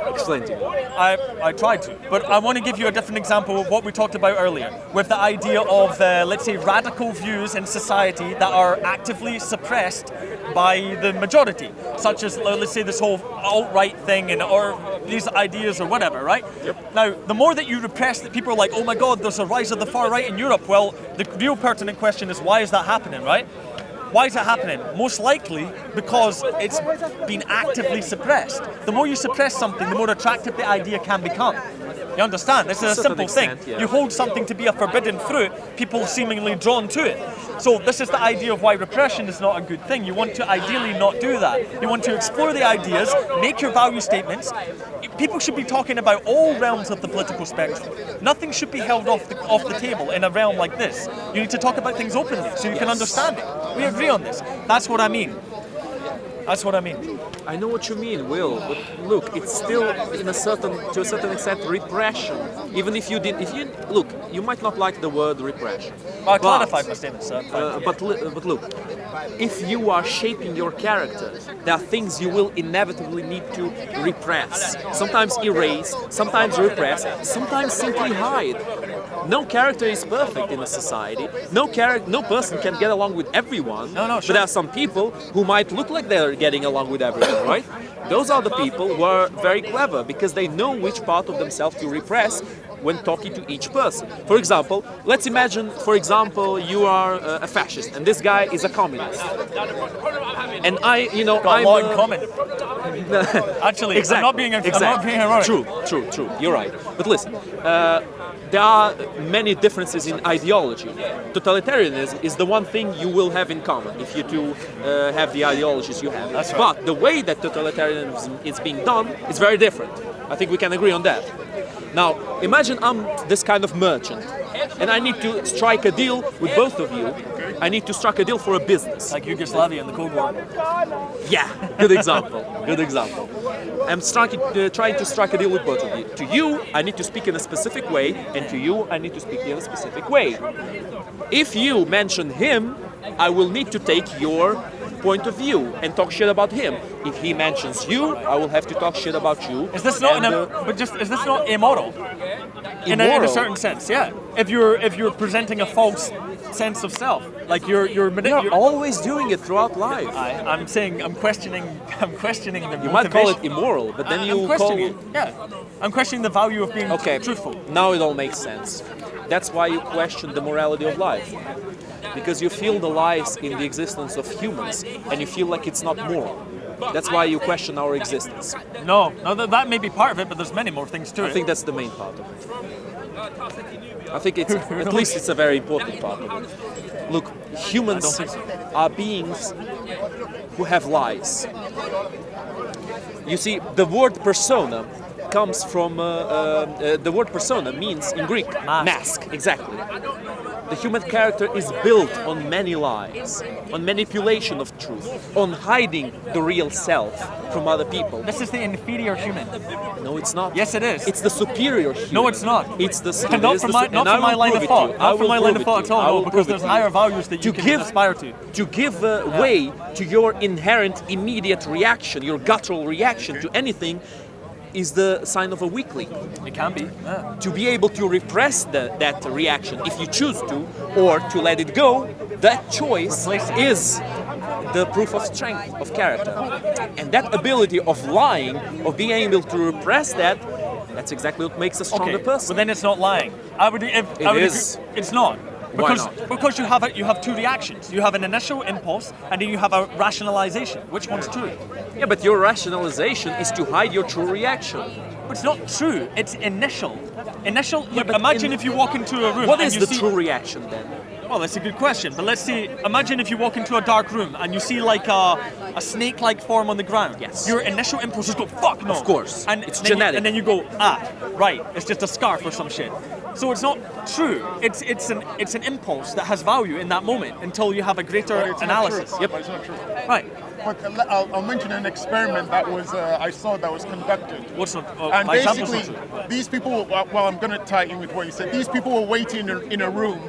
Explain to me. I tried to, but I want to give you a different example of what we talked about earlier, with the idea of, let's say, radical views in society that are actively suppressed by the majority, such as, let's say, this whole alt-right thing or these ideas or whatever, right? Yep. Now, the more that you repress, that people are like, oh my God, there's a rise of the far right in Europe. Well, the real pertinent question is, why is that happening, right? Why is it happening? Most likely because it's been actively suppressed. The more you suppress something, the more attractive the idea can become. You understand? This is a To a certain simple thing. extent, yeah. You hold something to be a forbidden fruit, people seemingly drawn to it. So this is the idea of why repression is not a good thing. You want to ideally not do that. You want to explore the ideas, make your value statements. People should be talking about all realms of the political spectrum. Nothing should be held off the table in a realm like this. You need to talk about things openly so you can understand it. We agree on this. That's what I mean. That's what I mean. I know what you mean, Will, but look, it's still to a certain extent repression. Even if you look, you might not like the word repression. Well, I but, clarified my statement, sir. but look, if you are shaping your character, there are things you will inevitably need to repress. Sometimes erase, sometimes repress, sometimes simply hide. No character is perfect in a society. No person can get along with everyone. No, But sure. there are some people who might look like they're getting along with everyone, right? Those are the people who are very clever because they know which part of themselves to repress when talking to each person. For example, let's imagine, you are a fascist and this guy is a communist. And Got a lot in common. Actually, Exactly. I'm not being ironic. True. You're right. But listen, there are many differences in ideology. Totalitarianism is the one thing you will have in common if you two have the ideologies you have. That's right. But the way that totalitarianism is being done is very different. I think we can agree on that. Now, imagine I'm this kind of merchant, and I need to strike a deal with both of you. I need to strike a deal for a business. Like Yugoslavia in the Cold War. Yeah, good example. Good example. I'm trying to strike a deal with both of you. To you, I need to speak in a specific way, and to you, I need to speak in a specific way. If you mention him, I will need to take your point of view and talk shit about him. If he mentions you, I will have to talk shit about you. Is this not is this not immoral? In a certain sense, yeah. If you're presenting a false sense of self, like you're always doing it throughout life. I'm saying I'm questioning the You might call it immoral, but then you call it. Yeah, I'm questioning the value of being truthful. Now it all makes sense. That's why you question the morality of life. Because you feel the lies in the existence of humans and you feel like it's not moral. That's why you question our existence. No, that may be part of it, but there's many more things to it. I think that's the main part of it. I think it's, at least it's a very important part of it. Look, humans are beings who have lies. You see, the word persona comes from, the word persona means in Greek, mask, exactly. The human character is built on many lies, on manipulation of truth, on hiding the real self from other people. This is the inferior human. No, it's not. Yes, it is. It's the superior human. No, it's not. It's the And not from my line of thought. Not from my line of thought at all. No, because there's higher values that you can aspire to. To give way to your inherent immediate reaction, your guttural reaction to anything, is the sign of a weakling. It can be. Yeah. To be able to repress that reaction, if you choose to, or to let it go, that choice is the proof of strength of character. And that ability of lying, of being able to repress that, that's exactly what makes a stronger person. But then it's not lying. I would is. agree. It's not. Why Because, not? because you have two reactions. You have an initial impulse and then you have a rationalization. Which one's true? Yeah, but your rationalization is to hide your true reaction. But it's not true. It's initial. Initial. Yeah, but imagine if you walk into a room. What and is you the see, true reaction then? Well, that's a good question. But let's see. Imagine if you walk into a dark room and you see like a snake-like form on the ground. Yes. Your initial impulse is go fuck no. Of course. And It's then genetic. and then you go right. It's just a scarf or some shit. So it's not true. It's an impulse that has value in that moment until you have a greater But it's analysis. Not true. But it's not true. Right. But I'll mention an experiment that was I saw that was conducted. What's not? And my example's basically, not true. these people, well, I'm going to tie in with what you said. These people were waiting in a room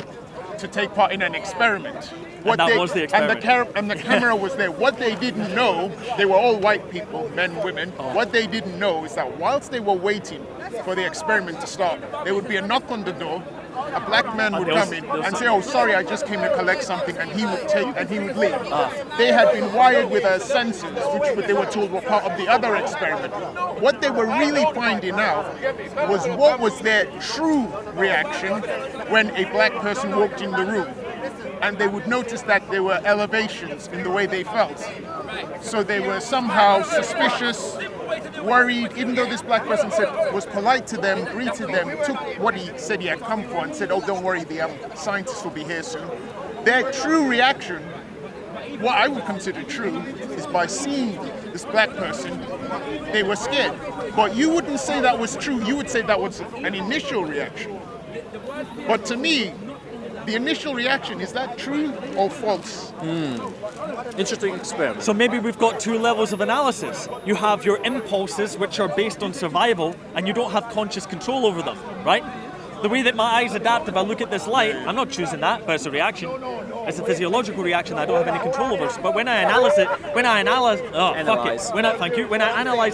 to take part in an experiment. that was the experiment. And the camera was there. What they didn't know, they were all white people, men, women. Oh. What they didn't know is that whilst they were waiting for the experiment to start, there would be a knock on the door. A black man would come in and say, "Oh, sorry, I just came to collect something," and he would leave. They had been wired with sensors, which they were told were part of the other experiment. What they were really finding out was what was their true reaction when a black person walked in the room, and they would notice that there were elevations in the way they felt. So they were somehow suspicious, worried, even though this black person was polite to them, greeted them, took what he said he had come for and said, "Oh, don't worry, the scientists will be here soon." Their true reaction, what I would consider true, is by seeing this black person, they were scared. But you wouldn't say that was true, you would say that was an initial reaction. But to me, the initial reaction, is that true or false? Interesting experiment. So maybe we've got two levels of analysis. You have your impulses, which are based on survival, and you don't have conscious control over them, right? The way that my eyes adapt if I look at this light, I'm not choosing that, but it's a reaction. It's a physiological reaction that I don't have any control over. But when I analyze it, when I analyze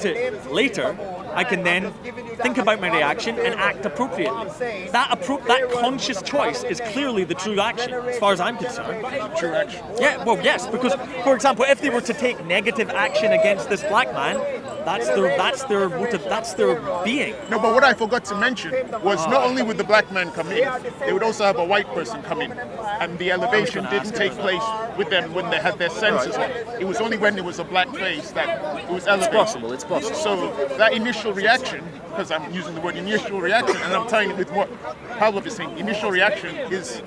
it later, I can then think about my reaction and act appropriately. That conscious choice is clearly the true action, as far as I'm concerned. True action. Yeah, well, yes, because, for example, if they were to take negative action against this black man, that's their motive, that's their being. No, but what I forgot to mention was not only would the black man come in, they would also have a white person come in. And the elevation didn't take place with them when they had their senses on. It was only when it was a black face that it was elevated. It's possible. So that initial reaction, because I'm using the word initial reaction, and I'm tying it with what Pavlov is saying, initial reaction is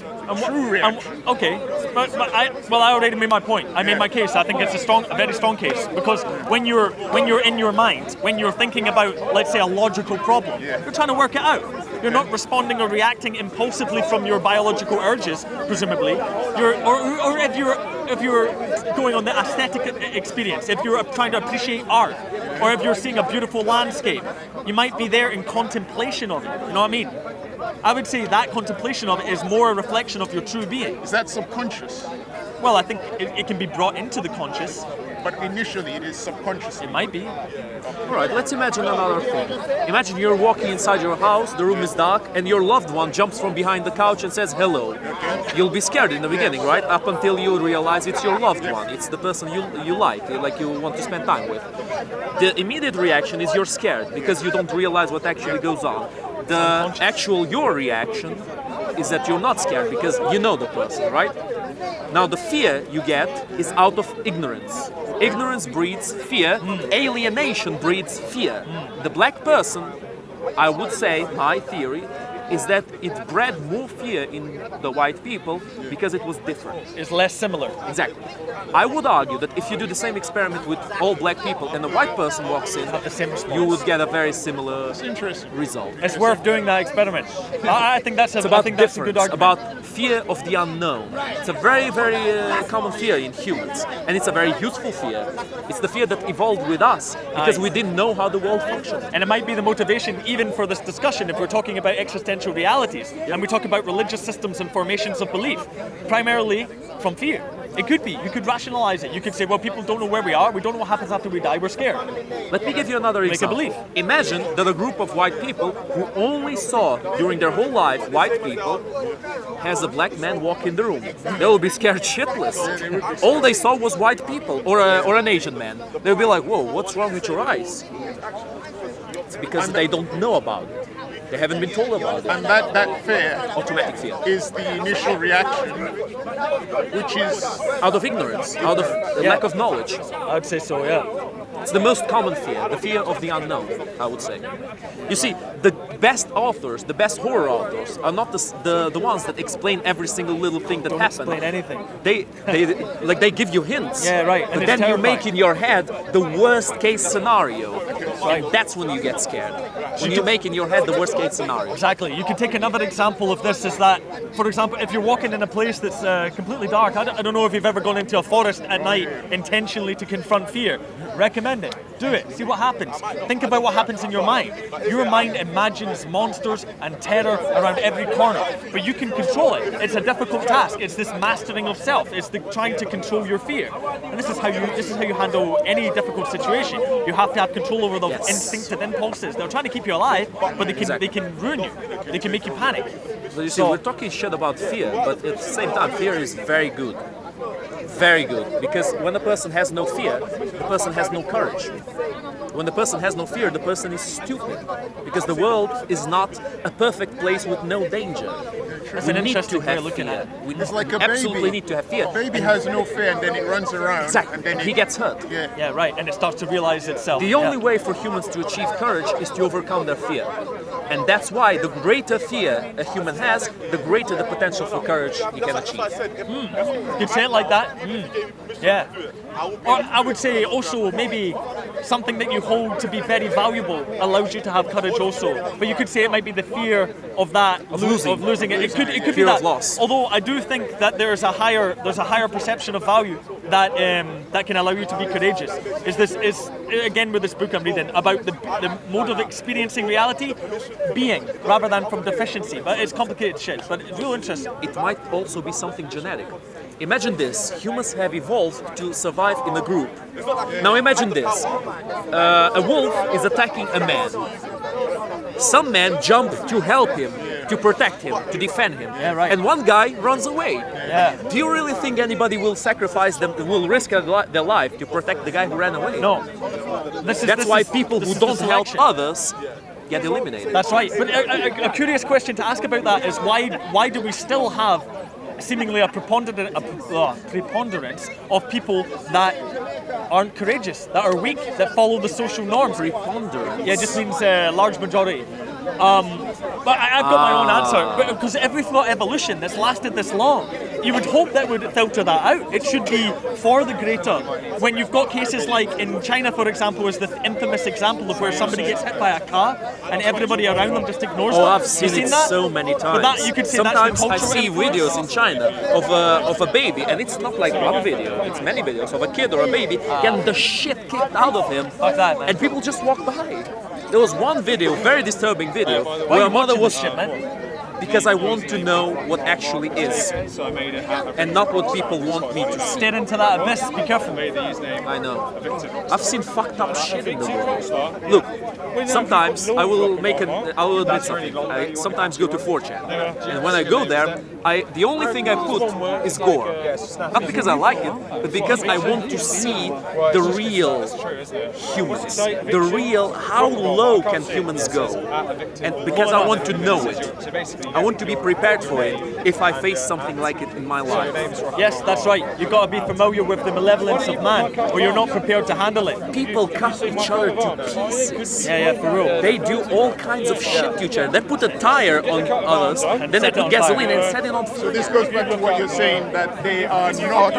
true reaction. Okay, but I already made my point. I made my case. I think it's a very strong case, because when you're in your mind, when you're thinking about, let's say, a logical problem, you're trying to work it out. You're not responding or reacting impulsively from your biological urges, presumably. Or if you're going on the aesthetic experience, if you're trying to appreciate art, or if you're seeing a beautiful landscape, you might be there in contemplation of it. You know what I mean? I would say that contemplation of it is more a reflection of your true being. Is that subconscious? Well, I think it can be brought into the conscious. But initially it is subconscious. It might be. All right, let's imagine another thing. Imagine you're walking inside your house, the room is dark, and your loved one jumps from behind the couch and says hello. You'll be scared in the beginning, right? Up until you realize it's your loved one. It's the person you like you want to spend time with. The immediate reaction is you're scared because you don't realize what actually goes on. Your reaction is that you're not scared because you know the person, right? Now the fear you get is out of ignorance. Ignorance breeds fear, alienation breeds fear. The black person, I would say, my theory, is that it bred more fear in the white people because it was different. It's less similar. Exactly. I would argue that if you do the same experiment with all black people and a white person walks in, Have the same response. you would get a very similar Interesting. result. It's worth doing that experiment. I think that's a, It's about I think that's a good difference, argument. about fear of the unknown. It's a very, very common fear in humans, and it's a very useful fear. It's the fear that evolved with us because we didn't know how the world functioned. And it might be the motivation even for this discussion if we're talking about existential realities and we talk about religious systems and formations of belief, primarily from fear. It could be. You could rationalize it. You could say, well, people don't know where we are. We don't know what happens after we die. We're scared. Let me give you another Make a example. belief. Imagine that a group of white people who only saw during their whole life white people has a black man walk in the room. They will be scared shitless. All they saw was white people or an Asian man. They'll be like, whoa, what's wrong with your eyes? It's because they don't know about it. They haven't been told about it. And that fear Automatic fear. is the initial reaction, which is Out of ignorance, out of lack of knowledge. I'd say so, yeah. It's the most common fear, the fear of the unknown, I would say. You see, the best authors, the best horror authors, are not the ones that explain every single little thing that Don't happened. explain anything. They give you hints. Yeah, right, and But it's then you terrifying. make in your head the worst case scenario, and that's when you get scared. When you make in your head the worst case scenario. Exactly. You can take another example of this is that, for example, if you're walking in a place that's completely dark, I don't know if you've ever gone into a forest at night intentionally to confront fear. Recommend it. Do it. See what happens. Think about what happens in your mind. Your mind imagines monsters and terror around every corner, but you can control it. It's a difficult task. It's this mastering of self. It's trying to control your fear. And this is how you handle any difficult situation. You have to have control over the Yes. instinctive impulses. They're trying to keep you alive, but they can ruin you. They can make you panic. So you see, we're talking shit about fear, but at the same time, fear is very good. Very good. Because when a person has no fear, the person has no courage. When the person has no fear, the person is stupid. Because the world is not a perfect place with no danger. That's We an need interesting to way have of looking fear. at it. We it's like a absolutely baby. need to have fear. A baby has no fear and then it runs around. Exactly. And then He gets hurt. Yeah. Yeah, right. And it starts to realize itself. The only way for humans to achieve courage is to overcome their fear. And that's why the greater fear a human has, the greater the potential for courage he can achieve. You could say it like that. Yeah. Or I would say also maybe something that you hold to be very valuable allows you to have courage also. But you could say it might be the fear of that Of losing. it. It could be Fear that. of loss. Although I do think that there's a higher perception of value that can allow you to be courageous. Is again with this book I'm reading about the mode of experiencing reality, being rather than from deficiency. But it's complicated shit. But it's real interesting. It might also be something genetic. Imagine this, humans have evolved to survive in a group. Now imagine this, a wolf is attacking a man. Some men jump to help him, to protect him, to defend him. Yeah, right. And one guy runs away. Yeah. Do you really think anybody will sacrifice them, will risk their life to protect the guy who ran away? No. That's why people who don't help others get eliminated. That's right. But a curious question to ask about that is why do we still have seemingly a preponderance of people that aren't courageous, that are weak, that follow the social norms? Preponderance? Yeah, it just means large majority. But I've got my own answer. Because every thought evolution that's lasted this long, you would hope that would filter that out. It should be for the greater. When you've got cases like in China, for example, is the infamous example of where somebody gets hit by a car and everybody around them just ignores them. Oh, I've seen You've it that? so many times. But that, you could say Sometimes that's the I cultural see influence. videos in China of a baby, and it's not like one video, it's many videos of a kid or a baby getting the shit kicked out of him, Fuck that, man. and people just walk by. There was one video, very disturbing video, Why where are a you mother watching was this shit, man? because I want to know what actually is, and not what people want me to see. Stare into that abyss. Be careful. I know. I've seen fucked up shit in the world. Look, sometimes I will admit something. I sometimes go to 4chan, and when I go there, the only thing I put is gore. Not because I like it, but because I want to see the real humans, the real how low can humans go, and because I want to know it. I want to be prepared for it if I face something like it in my life. Yes, that's right. You've got to be familiar with the malevolence of man, or you're not prepared to handle it. People cut each other to pieces. Yeah, for real. They do all kinds of shit to each other. They put a tire on others, then they set it on put gasoline fire. and set it on fire. So this goes back to what you're saying, that they are not.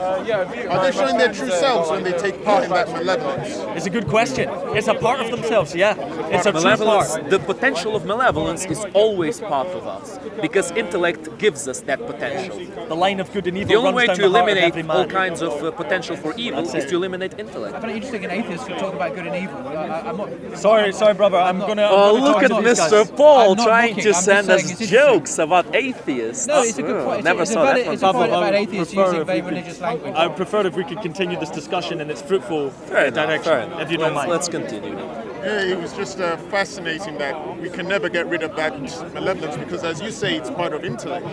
Are they showing their true selves when they take part in that malevolence? It's a good question. It's a part of themselves, yeah. It's a true Malevolence, part. the potential of malevolence is always part of us because intellect gives us that potential. The line of good and evil The only runs way down to the heart of eliminate every all man. kinds of potential for evil That's is it. to eliminate intellect. I find it interesting an atheist who talk about good and evil. I'm not. Sorry, brother. I'm gonna. Oh, I'm gonna look talk at to these Mr. guys. Paul I'm not trying mocking, to I'm just send saying us it's interesting. jokes about atheists. No, it's a good point. Never It's a saw valid- that one. It's a point Pavlov, about I would atheists prefer using if very we could- religious language. I would prefer if we could continue this discussion in its fruitful Fair enough, direction, fair enough. if you don't mind. Let's continue. Yeah, it was just fascinating that we can never get rid of that malevolence because, as you say, it's part of intellect.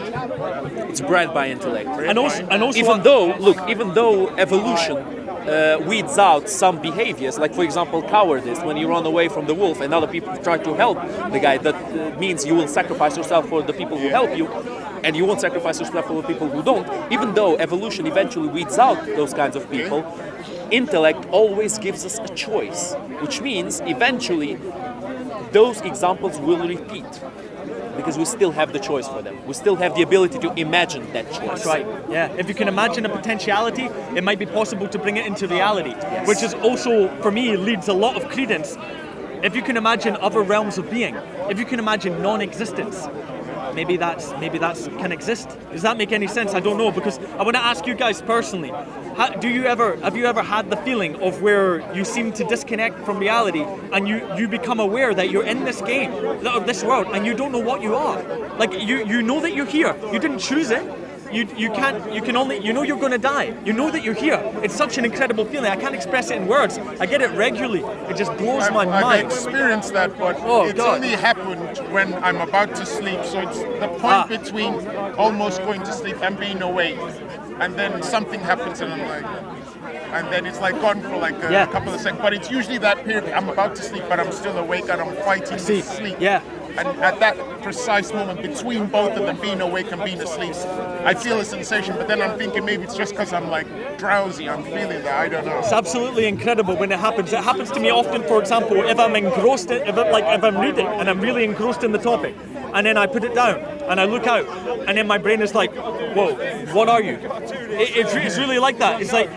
It's bred by intellect. And also, Even though evolution weeds out some behaviors, like for example cowardice, when you run away from the wolf and other people try to help the guy, that means you will sacrifice yourself for the people who help you, and you won't sacrifice yourself for the people who don't. Even though evolution eventually weeds out those kinds of people, intellect always gives us a choice, which means eventually those examples will repeat. Because we still have the choice for them. We still have the ability to imagine that choice. that's right. Yeah. If you can imagine a potentiality, it might be possible to bring it into reality, which is also, for me, leads a lot of credence. If you can imagine other realms of being, if you can imagine non-existence, maybe that's can exist. Does that make any sense? I don't know, because I want to ask you guys personally. Have you ever had the feeling of where you seem to disconnect from reality and you become aware that you're in this game, of this world, and you don't know what you are? Like you know that you're here. You didn't choose it. You can only, you know you're going to die. You know that you're here. It's such an incredible feeling. I can't express it in words. I get it regularly. It just blows my I've mind. experienced that, but it's God. only happened when I'm about to sleep. So it's the point between almost going to sleep and being awake, and then something happens, and I'm like, and then it's like gone for like a couple of seconds. But it's usually that period I'm about to sleep, but I'm still awake and I'm fighting with sleep. Yeah. And at that precise moment between both of them, being awake and being asleep, I feel a sensation. But then I'm thinking maybe it's just because I'm like drowsy. I'm feeling that. I don't know. It's absolutely incredible when it happens. It happens to me often, for example, if I'm engrossed, if I'm reading and I'm really engrossed in the topic, and then I put it down and I look out, and then my brain is like, "Whoa, what are you?" It's really like that. It's like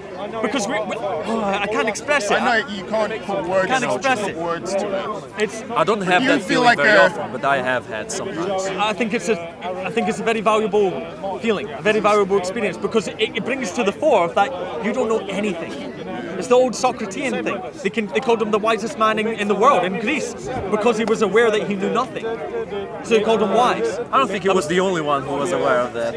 because I can't express it. I know you can't put words. Can't express it. Words to it. It's. I don't have You that feel feeling like very a- often, but I have had sometimes. I think it's a very valuable feeling, a very valuable experience, because it brings to the fore that you don't know anything. It's the old Socratean thing. They called him the wisest man in the world in Greece because he was aware that he knew nothing. So they called him wise. I don't think he was the only one who was aware of that.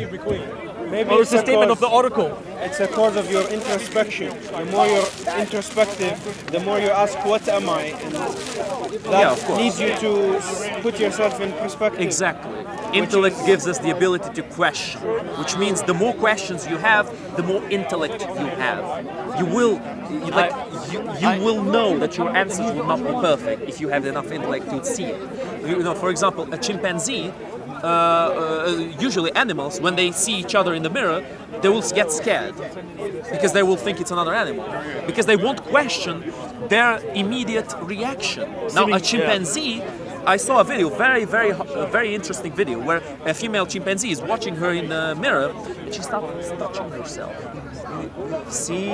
Maybe Well, it's the statement of the oracle. It's a cause of your introspection. The more you're introspective, the more you ask, what am I? And that Yeah, of course. needs you to put yourself in perspective. Exactly. Intellect gives us the ability to question, which means the more questions you have, the more intellect you have. You will know that your answers will not be perfect if you have enough intellect to see it. You know, for example, a chimpanzee, usually animals, when they see each other in the mirror, they will get scared because they will think it's another animal, because they won't question their immediate reaction. Now, a chimpanzee. I saw a video, very interesting video, where a female chimpanzee is watching her in the mirror, and she starts touching herself. See,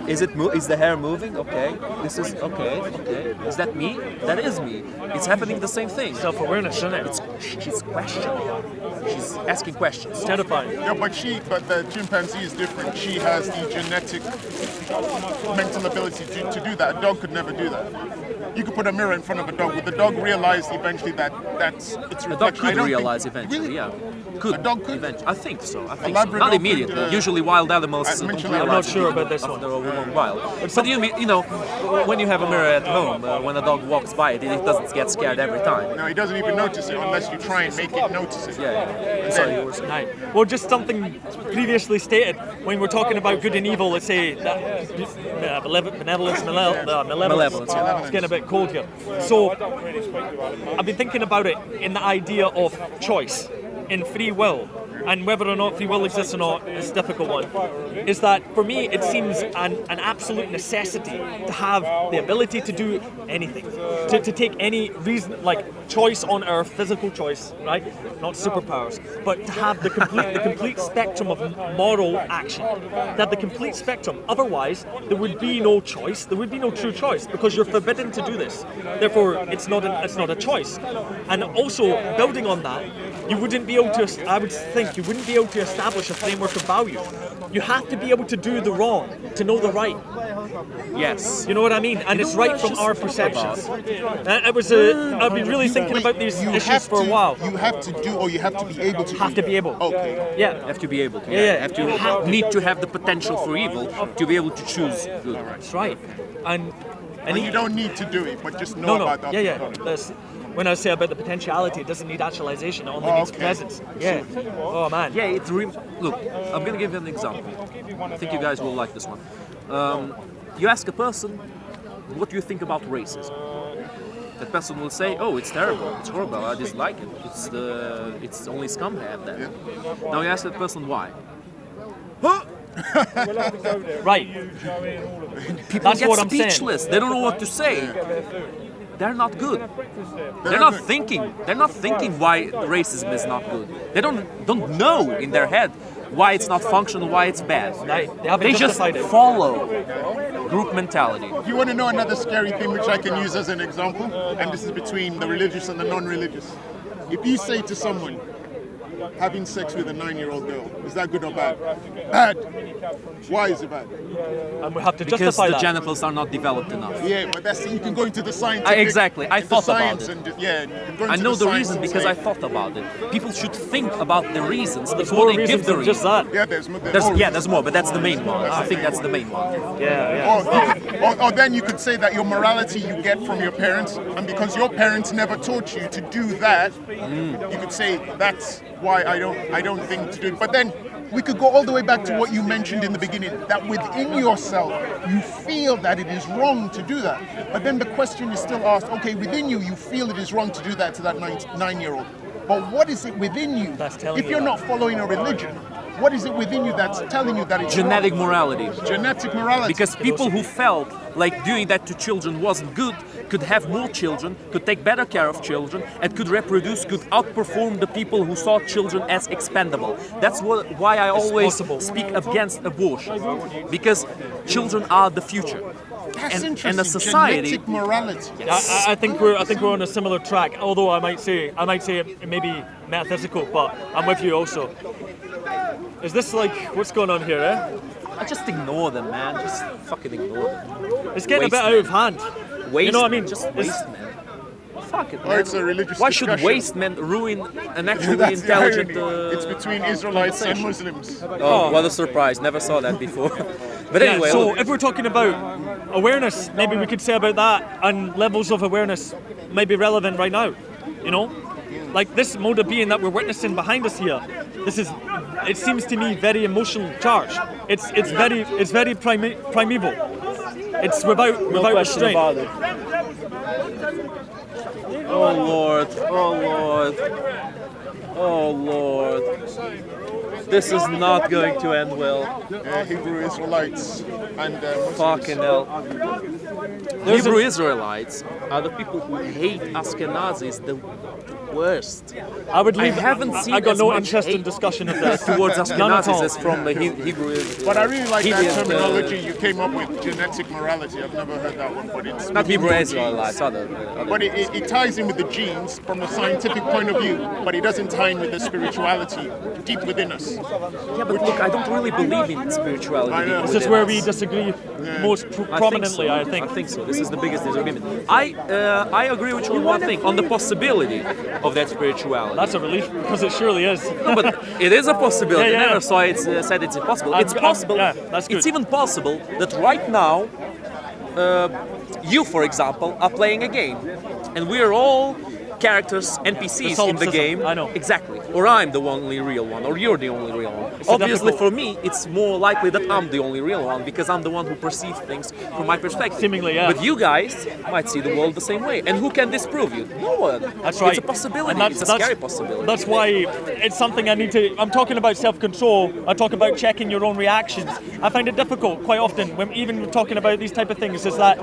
is the hair moving? Okay, this is okay. Is that me? That is me. It's happening the same thing. Self-awareness, isn't it? She's questioning. She's asking questions. It's terrifying. Yeah, but the chimpanzee is different. She has the genetic mental ability to do that. A dog could never do that. You could put a mirror in front of a dog. Would the dog realize eventually that it's A reflection? dog I could don't realize think, eventually, really? yeah. Could. A dog could? Eventually. I think so. I think so. Labrador Not could, immediately. Usually wild animals I don't mentioned that I'm not realize sure it about this one. after a long while. But you know, when you have a mirror at home, when a dog walks by it, it doesn't get scared every time. No, he doesn't even notice it unless you try and make it notice it. Yeah. Sorry, you were saying. Right. Well, just something previously stated when we're talking about good and evil. Let's say that benevolence, Malevolence, yeah. It's getting a bit bit cold here. So I don't really speak about it. I've been thinking about it in the idea of choice, in free will, and whether or not free will exists or not is a difficult one. Is that for me it seems an absolute necessity to have the ability to do anything, to take any reason like choice on Earth, physical choice, right? Not superpowers, but to have the complete spectrum of moral action. To have the complete spectrum. Otherwise, there would be no choice. There would be no true choice because you're forbidden to do this. Therefore, it's not a choice. And also, building on that, you wouldn't be able to. I would think you wouldn't be able to establish a framework of value. You have to be able to do the wrong to know the right. Yes. You know what I mean? And it's right from our perceptions. I've been really thinking about these issues for a while. You have to do, or you have to be able to. Have to be able. Okay. Yeah. Have to be able to. Yeah. Have to need to have the potential for evil to be able to choose good. That's right. And You don't need to do it, but just know about that. Yeah. When I say about the potentiality, it doesn't need actualization. It only needs presence. Yeah. Oh man. Yeah, look, I'm gonna give you an example. I think you guys will like this one. You ask a person, what do you think about racism? That person will say, oh, it's terrible, it's horrible, I dislike it. It's only scum have that. Now you ask that person why. Right. People That's get what I'm saying. speechless. They don't know what to say. They're not good. They're not thinking. They're not thinking why racism is not good. They don't know in their head why it's not functional, why it's bad. They just justified it. follow group mentality. You want to know another scary thing which I can use as an example? And this is between the religious and the non-religious. If you say to someone, having sex with a 9-year-old girl, is that good or bad? Bad. Why is it bad? And we have to Because justify the that. genitals are not developed enough. Yeah, but you can go into the scientific. Exactly. I thought about it. And, you can go I into know the science reason and because say- I thought about it. People should think about the reasons There's before more they give reasons the than reasons. just that. Yeah, There's more, but that's the main one. I think that's the main one. Yeah. Or then you could say that your morality you get from your parents, and because your parents never taught you to do that, you could say that's why I don't think to do it. But then we could go all the way back to what you mentioned in the beginning, that within yourself you feel that it is wrong to do that. But then the question is still asked, okay, within you feel it is wrong to do that to that 9-year-old. But what is it within you? That's telling if you you're that. not following a religion, what is it within you that's telling you that it's Genetic wrong? morality. Genetic morality. Because people who felt like doing that to children wasn't good could have more children, could take better care of children, and could reproduce, could outperform the people who saw children as expendable. That's why I always possible. speak against abortion. Because children are the future. That's and interesting. a society. Genetic morality. I think we're on a similar track. Although I might say it may be metaphysical, but I'm with you also. Is this like what's going on here? I just ignore them, man. Just fucking ignore them. It's getting a bit Waste out of hand. Waste, You know what I mean? Just It's- waste, man. Fuck it, Or man. it's a religious Why should discussion. waste men ruin an actually That's the intelligent? irony. It's between Israelites and Muslims. Oh, what a surprise! Never saw that before. But Yeah, anyway, so look, if we're talking about awareness, maybe we could say about that, and levels of awareness may be relevant right now. You know, like this mode of being that we're witnessing behind us here. It seems to me very emotional charged. It's very primeval. It's without restraint. oh Lord, oh Lord, oh Lord, this is not going to end well. Hebrew Israelites and Muslims. Fucking hell. Hebrew Israelites are the people who hate Ashkenazis the worst. I would leave. I haven't seen I got as no much interest in hate discussion of this. towards None at Ashkenazis all. as from the Hebrew Israelites. But I really like that Hebrew, terminology you came up with, genetic morality. I've never heard that one, but it's Not within Hebrew your Israelites, genes. other. But it ties in with the genes from a scientific point of view, but it doesn't tie in with the spirituality deep within us. Yeah, but look, I don't really believe in spirituality. I know. This is where we disagree most prominently, I I think think. so. This is the biggest disagreement. I agree with you on one thing, on the possibility of that spirituality. That's a relief because it surely is. No, but it is a possibility. Yeah, I yeah. never saw it said it's impossible. It's I'm- possible. yeah, that's good. It's even possible that right now, you, for example, are playing a game, and we are all characters, NPCs in the solipsism, game. I know. Exactly. Or I'm the only real one, or you're the only real one. It's a Obviously, difficult- for me, it's more likely that I'm the only real one because I'm the one who perceives things from my perspective. Seemingly, yeah. But you guys might see the world the same way. And who can disprove you? No one. That's right. It's a possibility. And It's a scary possibility. That's why it's something I need to. I'm talking about self-control. I talk about checking your own reactions. I find it difficult quite often when even talking about these type of things. Is that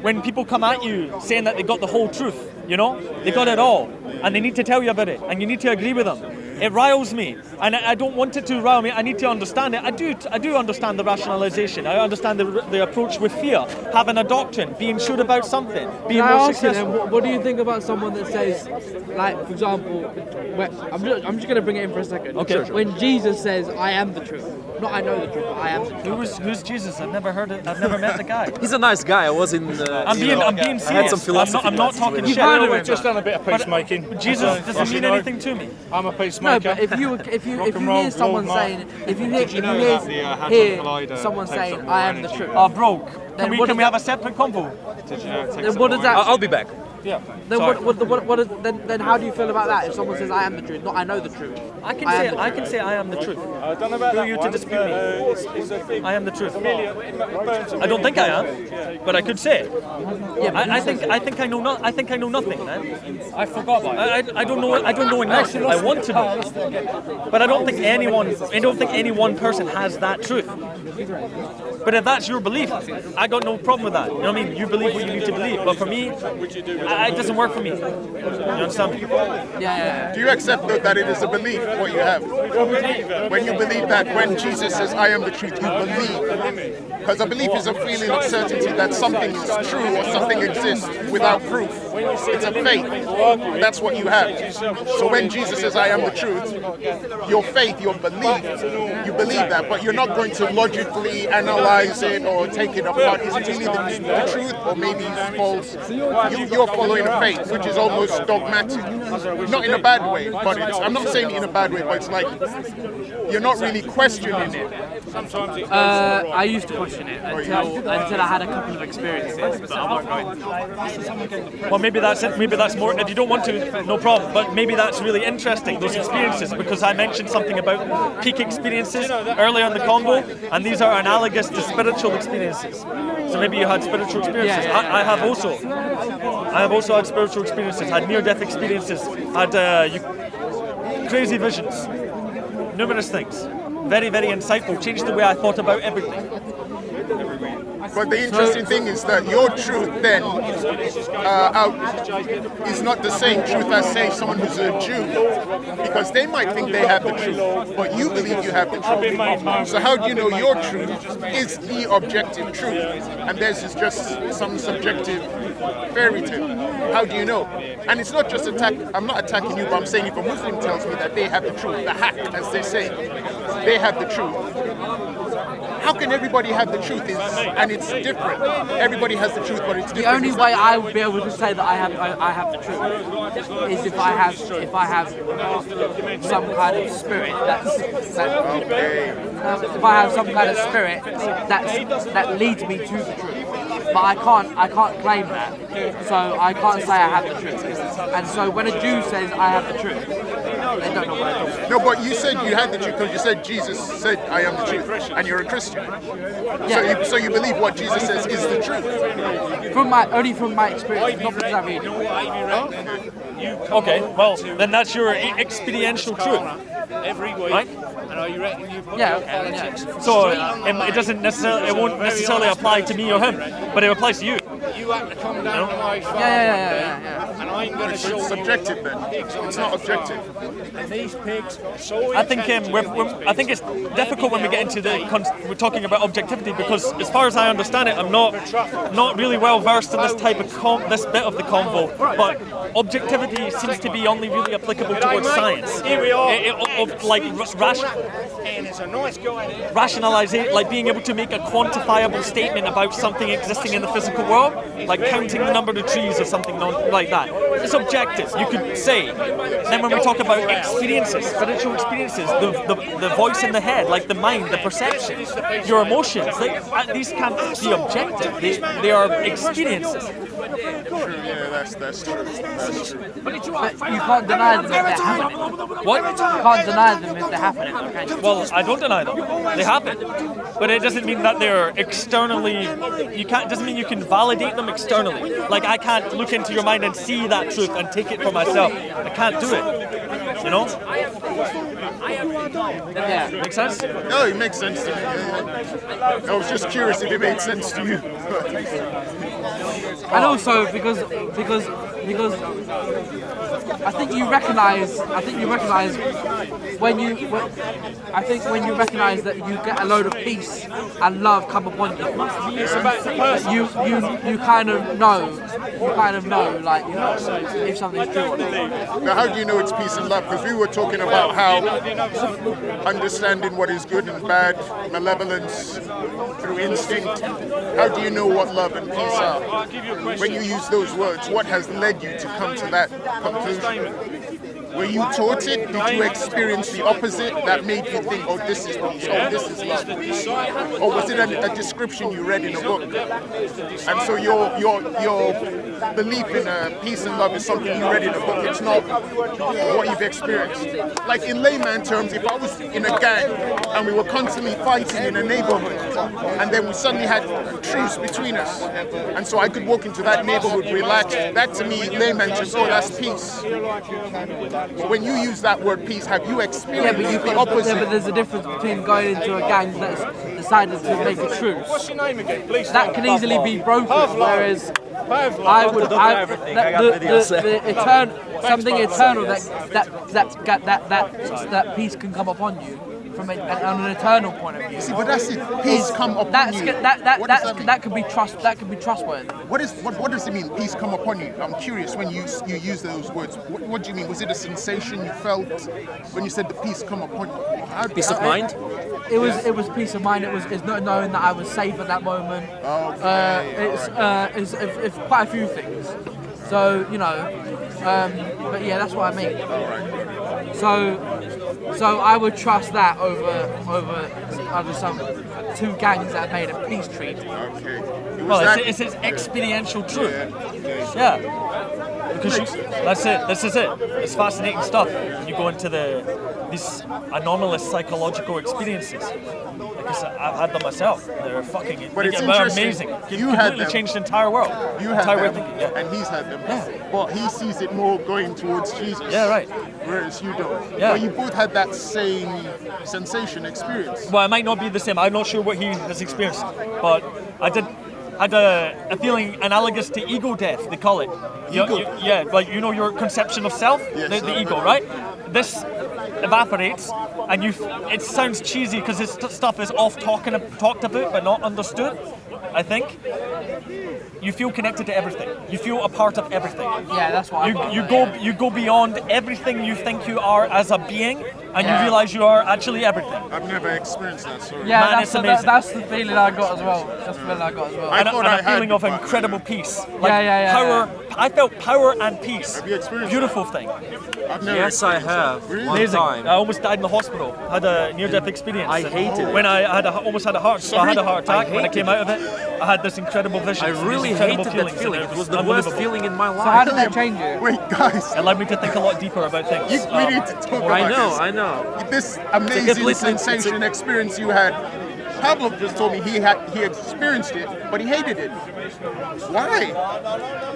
when people come at you saying that they got the whole truth, you know, they got it all, and they need to tell you about it, and you need to agree with them. It riles me, and I don't want it to rile me. I need to understand it. I do understand the rationalization. I understand the approach with fear, having a doctrine, being sure about something, being Can I more ask you then, successful. what do you think about someone that says, like, for example, I'm just going to bring it in for a second. Okay. Sure. When Jesus says, I am the truth. Not I know the truth, but I am the truth. Who's Jesus? I've never heard it. I've never met the guy. He's a nice guy. I was in. I'm being serious. I had some philosophy I'm not classes talking with him. shit. heard of We've him, just done a bit of peacemaking. Jesus doesn't mean anything to me. I'm a No, peacemaker. but if you Rock and roll, hear someone Lord saying, if you Did you know hear, that the Hadron hear Collider someone takes saying, up I more am the energy? truth, Oh, broke. Then Can what we does have that- a separate convo? Did you know it takes then up what more does that? I'll be back. Yeah. Then Sorry. then how do you feel about that? If someone says, I am the truth, not I know the truth. I can I say am the I truth. can say I am the truth. I don't know about Who are that you to one, dispute but, me? it's a big I am the truth. it burns a I don't think I am, but I could say it. Yeah, but I think I know I think I know nothing, man. I forgot about it. I don't know enough. I want to know, but I don't think any one person has that truth. But if that's your belief, I got no problem with that. You know what I mean? You believe what you need to believe, but for me, it doesn't work for me. You understand? yeah. Do you accept though that it is a belief what you have? When you believe that when Jesus says I am the truth, you believe. Because a belief is a feeling of certainty that something is true or something exists without proof. It's a faith. That's what you have. So when Jesus says I am the truth, your faith, your belief, you believe that, but you're not going to logically analyze it or take it apart. Is it really the truth or maybe it's false? You're following a faith, which is almost dogmatic. Not in a bad way, but I'm not saying it in a bad way, but it's like you're not really questioning it. I used to question it until I had a couple of experiences, but I won't go into. Well, maybe that's it. Maybe that's more. If you don't want to, no problem. But maybe that's really interesting, those experiences, because I mentioned something about peak experiences earlier in the convo, and these are analogous to spiritual experiences. So maybe you had spiritual experiences. Yeah. I have also. I have also had spiritual experiences. Had near-death experiences. Had crazy visions. Numerous things. Very, very insightful. Changed the way I thought about everything. But the interesting thing is that your truth then is not the same truth as, say, someone who's a Jew, because they might think they have the truth, but you believe you have the truth. So how do you know your truth is the objective truth, and theirs is just some subjective fairy tale? How do you know? And it's not just attack. I'm not attacking you, but I'm saying if a Muslim tells me that they have the truth, the haq, as they say, they have the truth. How can everybody have the truth and it's different? Everybody has the truth, but it's different. The only way I would be able to say that I have the truth is if I have some kind of spirit if I have some kind of spirit that leads me to the truth. But I can't claim that, so I can't say I have the truth. And so when a Jew says I have the truth, they don't know what I'm talking about. No, but you said you had the truth because you said Jesus said, I am the truth, and you're a Christian. Yeah. So you believe what Jesus says is the truth. Only from my experience, not because I read it. Okay, well, then that's your experiential truth. Every week. Right? And are you reckon you've got Yeah, your okay, politics? So it won't necessarily apply to me or him, but it applies to you. You have to come down to my farm Yeah. and I'm going to show It's subjective then. It's not objective. And these pigs are so I think I think it's difficult when we get into we're talking about objectivity, because as far as I understand it, I'm not really well versed in this type of this bit of the convo. But objectivity seems to be only really applicable towards science. Here we are. Like and it's a nice guy. rationalization, like being able to make a quantifiable statement about something existing in the physical world, like counting the number of trees or something like that. It's objective, you could say. Then when we talk about experiences, spiritual experiences, the voice in the head, like the mind, the perception, your emotions, these can't be objective. They are experiences. True, yeah, that's true. That's true. But you can't deny them if they're happening. What? You can't deny them if they're happening, okay? Well, I don't deny them. They happen, but it doesn't mean that they're externally. You can't. Doesn't mean you can validate them externally. Like I can't look into your mind and see that truth and take it for myself. I can't do it. You know? Yeah. Make sense? No, it makes sense to me. Yeah. I was just curious if it made sense to you. And also because I think you recognise when you recognise that you get a load of peace and love come upon you. You kind of know like, you know, if something's true or not. Now, how do you know it's peace and love? Because we were talking about how understanding what is good and bad, malevolence through instinct. How do you know what love and peace are? When you use those words, what has led you to come to that conclusion? Were you taught it? Did you experience the opposite that made you think, oh, this is peace, oh, this is love? Or was it a description you read in a book? And so your belief in peace and love is something you read in a book. It's not what you've experienced. Like in layman terms, if I was in a gang and we were constantly fighting in a neighborhood, and then we suddenly had a truce between us, and so I could walk into that neighborhood relaxed, that to me, layman terms, oh, that's peace. But when you use that word peace, have you experienced the opposite? But there's a difference between going into a gang that's decided to make a truce. What's your name again, please? That can easily be broken, whereas Pavlov. something eternal that peace can come upon you from an eternal point of view. See, but that's it. Peace come upon you. That could be trust. That could be trustworthy. What does it mean? Peace come upon you. I'm curious when you use those words. What do you mean? Was it a sensation you felt when you said the peace come upon you? Peace of mind? It was peace of mind. It's not knowing that I was safe at that moment. It's quite a few things. So you know, but yeah, that's what I mean. So I would trust that over some two gangs that made a peace treaty. Okay. Well, it's experiential truth. Yeah. Because that's it. This is it. It's fascinating stuff. You go into these anomalous psychological experiences. Because I've had them myself. They're fucking. But it's they're interesting. amazing. You completely had them. changed the entire world. You had entire way them, of thinking. Yeah. and he's had them. Yeah. But he sees it more going towards Jesus. Yeah, right. Whereas you don't. Yeah. But you both had that same sensation experience. Well, it might not be the same. I'm not sure what he has experienced, but I had a feeling analogous to ego death. They call it. Yeah, like you know your conception of self, Yes, the ego, right? This evaporates, and it sounds cheesy because this stuff is talked about but not understood. I think you feel connected to everything. You feel a part of everything. Yeah, that's what You go beyond everything you think you are as a being, and you realize you are actually everything. I've never experienced that. Sorry. Yeah, Man, it's amazing. that's the feeling I got as well. That's the feeling I got as well. And thought a I had feeling of before. incredible peace. Yeah. Power. I felt power and peace. Have you experienced Beautiful thing. I've never Yes, I experienced that. have. Really? One Amazing. time. I almost died in the hospital. Had a near-death experience. I hated it. When I almost had a heart attack. When I came out of it, I had this incredible vision. I really hated that feeling. It was the worst feeling in my So how life. did that change you? Wait, guys. It led me to think a lot deeper about things. We need to talk about I know. this amazing completely- sensation experience you had. Pavlov just told me he experienced it, but he hated it. Why?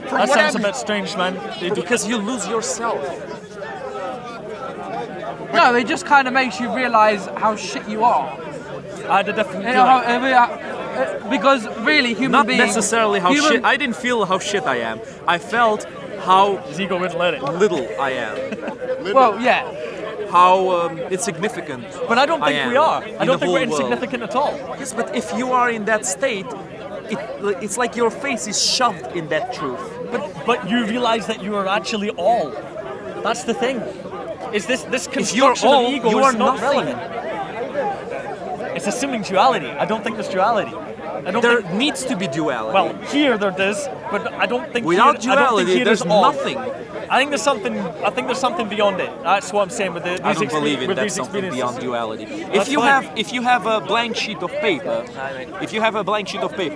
From That what sounds a I'm- bit strange, man. Because you lose yourself. No, it just kind of makes you realise how shit you are. I had a different You feeling. know, because really, human Not beings. necessarily how shit. I didn't feel how shit I am. I felt how His ego wouldn't let it. little I am. Well, yeah. How insignificant. But I don't think am we are. in I don't the think we're whole world. insignificant at all. Yes, but if you are in that state, it's like your face is shoved in that truth. But you realize that you are actually all. That's the thing. Is this If you're construction all, of ego you is are not nothing. relevant. It's assuming duality. I don't think there's duality. I don't There think, needs to be duality. well, here there is, but I don't think Without here, I don't think duality, here there's is all. nothing. I think there's something beyond it. That's what I'm saying with I don't believe in that something beyond duality. If you have a blank sheet of paper,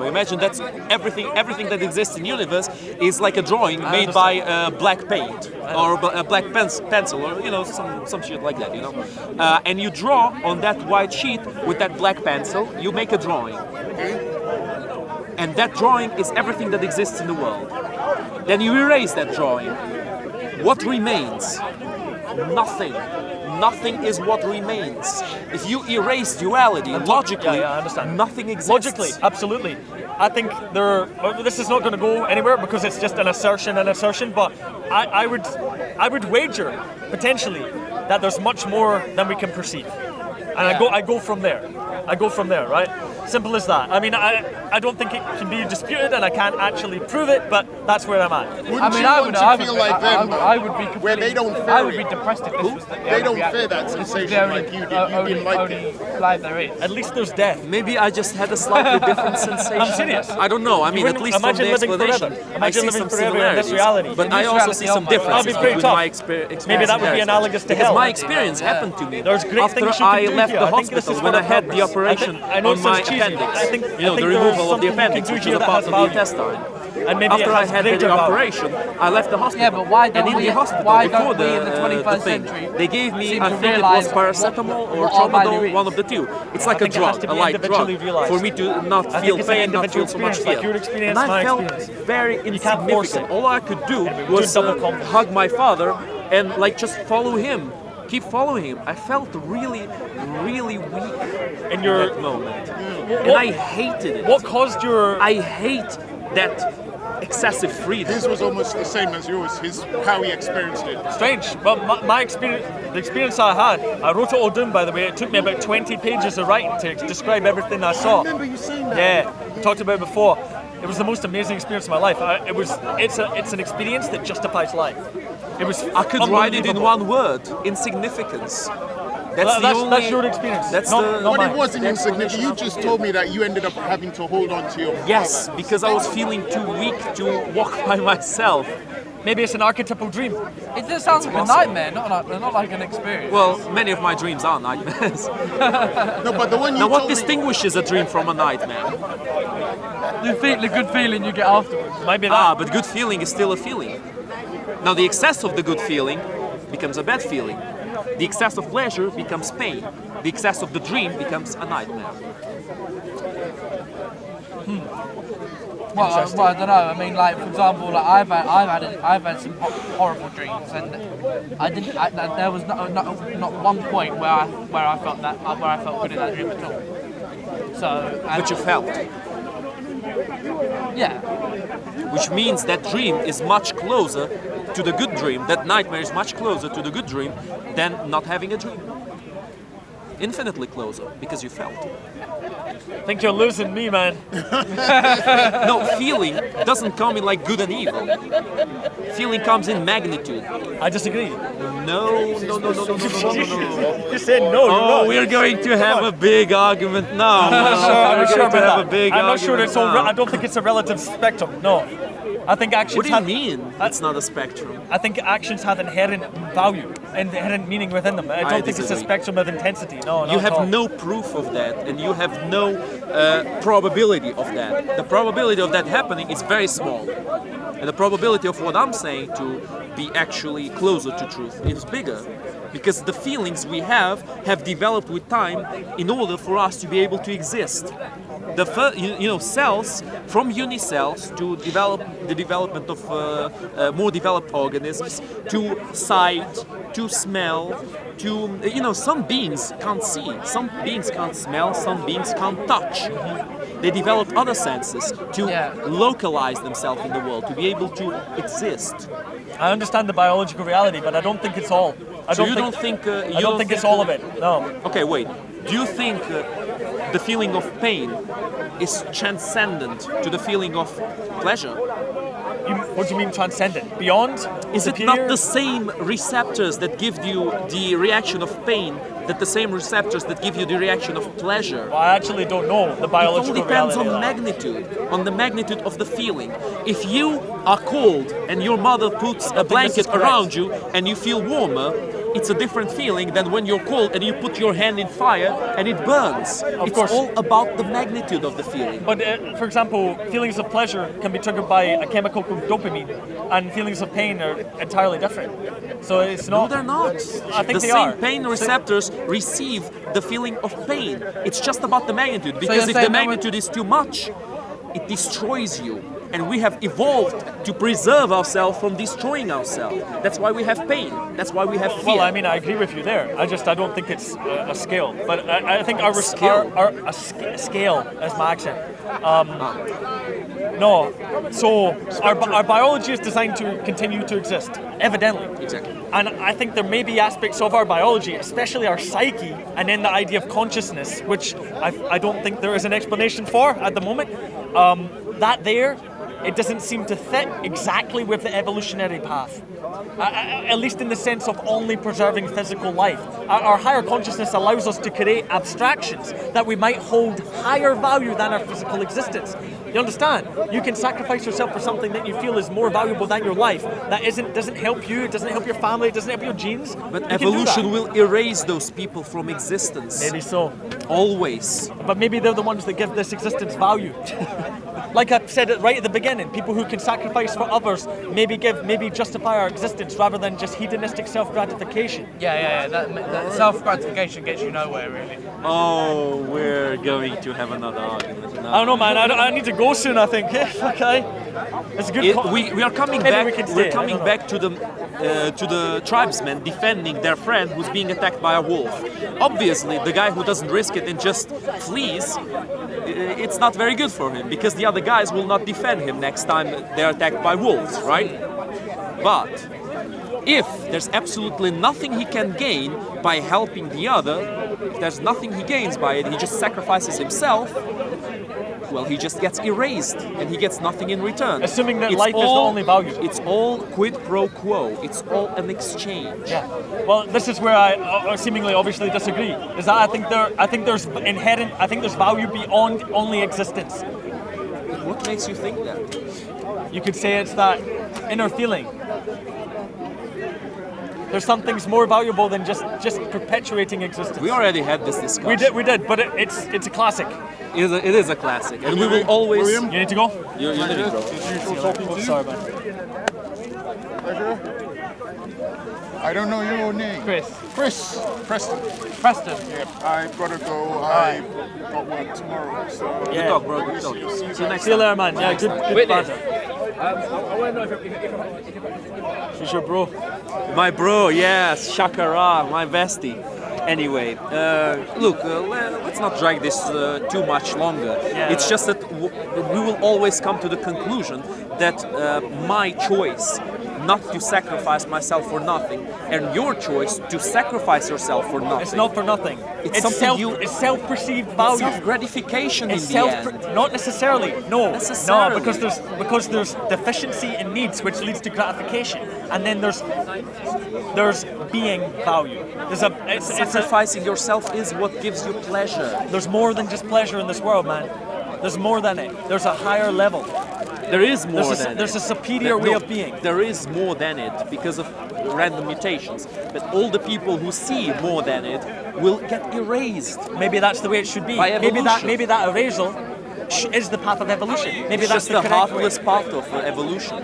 imagine that's everything that exists in the universe is like a drawing made by black paint or a black pencil or some shit like that, and you draw on that white sheet with that black pencil. You make a drawing, and that drawing is everything that exists in the world. Then you erase that drawing. What remains? Nothing. Nothing is what remains. If you erase duality, logically, I understand. Nothing exists. Logically, absolutely. I think this is not going to go anywhere because it's just an assertion. But I would wager potentially that there's much more than we can perceive, and I go from there. Right? Simple as that. I mean, I don't think it can be disputed, and I can't actually prove it, but that's where I'm at. I would be where they don't fear I would be depressed if this was the They don't fear that sensation like you did. You didn't like it. Life there is. At least there's death. Maybe I just had a slightly different sensation. I'm serious. I don't know. I mean, at least from the explanation, I see some similarities. But I also see some differences between my experience. Maybe that would be analogous to hell. Because my experience happened to me There's great after things you can I do left here. the I think this hospital is when for I had purpose. the operation I know it on my sounds cheesy. appendix. I think The there's removal of something the you can appendix, do which here is a that part has of the value. intestine. And maybe After it I has had the greater value. operation, I left the hospital. Yeah, but why and don't in we? the hospital, Why before don't we in the the 21st thing, century? they gave me, seem I to think it realise was paracetamol or what our value tramadol, is? one of the two. It's like a think it has drug, to a be light drug, individually realised. for me to not I feel think it's an pain, not feel so individual much experience, fear. like your experience, And I my felt experience. very can't force insignificant. it. All I could do we was do double confidence. hug my father and like just follow him. Keep following him. I felt really, really weak In in your that moment. And I hated it. what caused your I hate that excessive freedom. His was almost the same as yours. How he experienced it. strange? But my experience, the experience I had, I wrote it all down. By the way, it took me about 20 pages of writing to describe everything I saw. I remember you saying that. Yeah, talked about it before. It was the most amazing experience of my life. It's an experience that justifies life. It was. I could write it in unbelievable. one word: insignificance. That's your experience. That's not, the. not But it mine. wasn't insignificant. You just told me that you ended up having to hold on to your Yes, because I was feeling too weak to walk by myself. Maybe it's an archetypal dream. It just sounds like a nightmare, not like an experience. Well, many of my dreams are nightmares. No, but the one you Now, what told me, distinguishes a dream from a nightmare? the good feeling you get afterwards. Might be that. But good feeling is still a feeling. Now, the excess of the good feeling becomes a bad feeling. The excess of pleasure becomes pain. The excess of the dream becomes a nightmare. Well, I don't know. I mean, like for example, like I've had some horrible dreams, and there was not one point where I felt good in that dream at all. So, But you felt. yeah, Which means that dream is much closer to the good dream, that nightmare is much closer to the good dream than not having a dream. Infinitely closer, because you felt. I think you're losing me, man. No, feeling doesn't come in like good and evil. Feeling comes in magnitude. I disagree. No. You said no. You're Oh, wrong. we're going to have a big argument now. I'm not sure We're going to about have a that. big I'm not sure argument it's all. now. I don't think it's a relative spectrum. No, I think actions. What do you have, mean? It's not a spectrum. I think actions have inherent value, inherent meaning within them. I don't think it's a disagree. spectrum of intensity. No, You not at all. have no proof of that, and you have no probability of that. The probability of that happening is very small. And the probability of what I'm saying to be actually closer to truth is bigger. Because the feelings we have developed with time in order for us to be able to exist. Cells, from unicells to the development of more developed organisms, to sight, to smell, to, some beings can't see, some beings can't smell, some beings can't touch. They develop other senses to localize themselves in the world, to be able to exist. I understand the biological reality, but I don't think it's all. I don't think it's all of it. No. Okay, wait. Do you think the feeling of pain is transcendent to the feeling of pleasure? What do you mean transcendent? Beyond? Is it Superior? not the same receptors that give you the reaction of pain that the same receptors that give you the reaction of pleasure? Well, I actually don't know the It all biological depends reality on of that. magnitude, on the magnitude of the feeling. If you are cold and your mother puts a blanket around you and you feel warmer, it's a different feeling than when you're cold and you put your hand in fire and it burns. It's course. all about the magnitude of the feeling. But for example, feelings of pleasure can be triggered by a chemical called dopamine, and feelings of pain are entirely different. So it's No, not. they're not. I think the they same are. pain receptors receive the feeling of pain. It's just about the magnitude. Because you're if the saying that magnitude is too much, it destroys you. And we have evolved to preserve ourselves from destroying ourselves. That's why we have pain. That's why we have fear. Well, I mean, I agree with you there. I don't think it's a scale. But I think Scale? scale is my accent. No, so our biology is designed to continue to exist, evidently. Exactly. And I think there may be aspects of our biology, especially our psyche, and then the idea of consciousness, which I don't think there is an explanation for at the moment. It doesn't seem to fit exactly with the evolutionary path. At least in the sense of only preserving physical life. Our higher consciousness allows us to create abstractions that we might hold higher value than our physical existence. You understand? You can sacrifice yourself for something that you feel is more valuable than your life. That doesn't help you, it doesn't help your family, it doesn't help your genes. But You can do evolution that. will erase those people from existence. Maybe so. Always. But maybe they're the ones that give this existence value. Like I said it right at the beginning, people who can sacrifice for others maybe justify our existence rather than just hedonistic self-gratification. Yeah. That self-gratification gets you nowhere, really. Oh, we're going to have another argument now. I don't know, man. I need to go soon, I think. Okay. It's a good We are coming Maybe back. we can stay, We're I coming don't back to the tribesmen defending their friend who's being attacked by a wolf. Obviously, the guy who doesn't risk it and just flees, it's not very good for him because the other guys will not defend him next time they're attacked by wolves, right? But if there's absolutely nothing he can gain by helping the other, if there's nothing he gains by it, he just sacrifices himself. Well, he just gets erased and he gets nothing in return. Assuming that life is the only value. It's all quid pro quo. It's all an exchange. Yeah. Well, this is where I seemingly obviously disagree. Is that I think there's value beyond only existence. What makes you think that? You could say it's that inner feeling. There's some things more valuable than just perpetuating existence. We already had this discussion. We did, but it's a classic. It is a classic, and we will always. William? You need to go? You're leaving, bro. Usual talking to you. Sorry, man. Pleasure. I don't know your name. Chris. Preston. Preston. Yep, I've got to go. I've got work tomorrow. So Good Yeah. talk, bro. Good talk. See you next See you time. later, man. Yeah, good Witness. banter. I want to know if She's your bro. My bro, yes, Shakara, my bestie. Anyway, look, let's not drag this too much longer. It's just that we will always come to the conclusion that my choice not to sacrifice myself for nothing, and your choice to sacrifice yourself for nothing. It's not for nothing. It's something it's self-perceived value. self-gratification in It's the end. not necessarily. No, Necessarily. no, because there's deficiency in needs, which leads to gratification, and then there's being value. Sacrificing yourself is what gives you pleasure. There's more than just pleasure in this world, man. There's more than it. There's a higher level. There is more than There's it. a superior way No, of being. There is more than it because of random mutations. But all the people who see more than it will get erased. Maybe that's the way it should be. By evolution. Maybe that erasal is the path of evolution. Maybe It's that's just the a correct way. heartless part of evolution.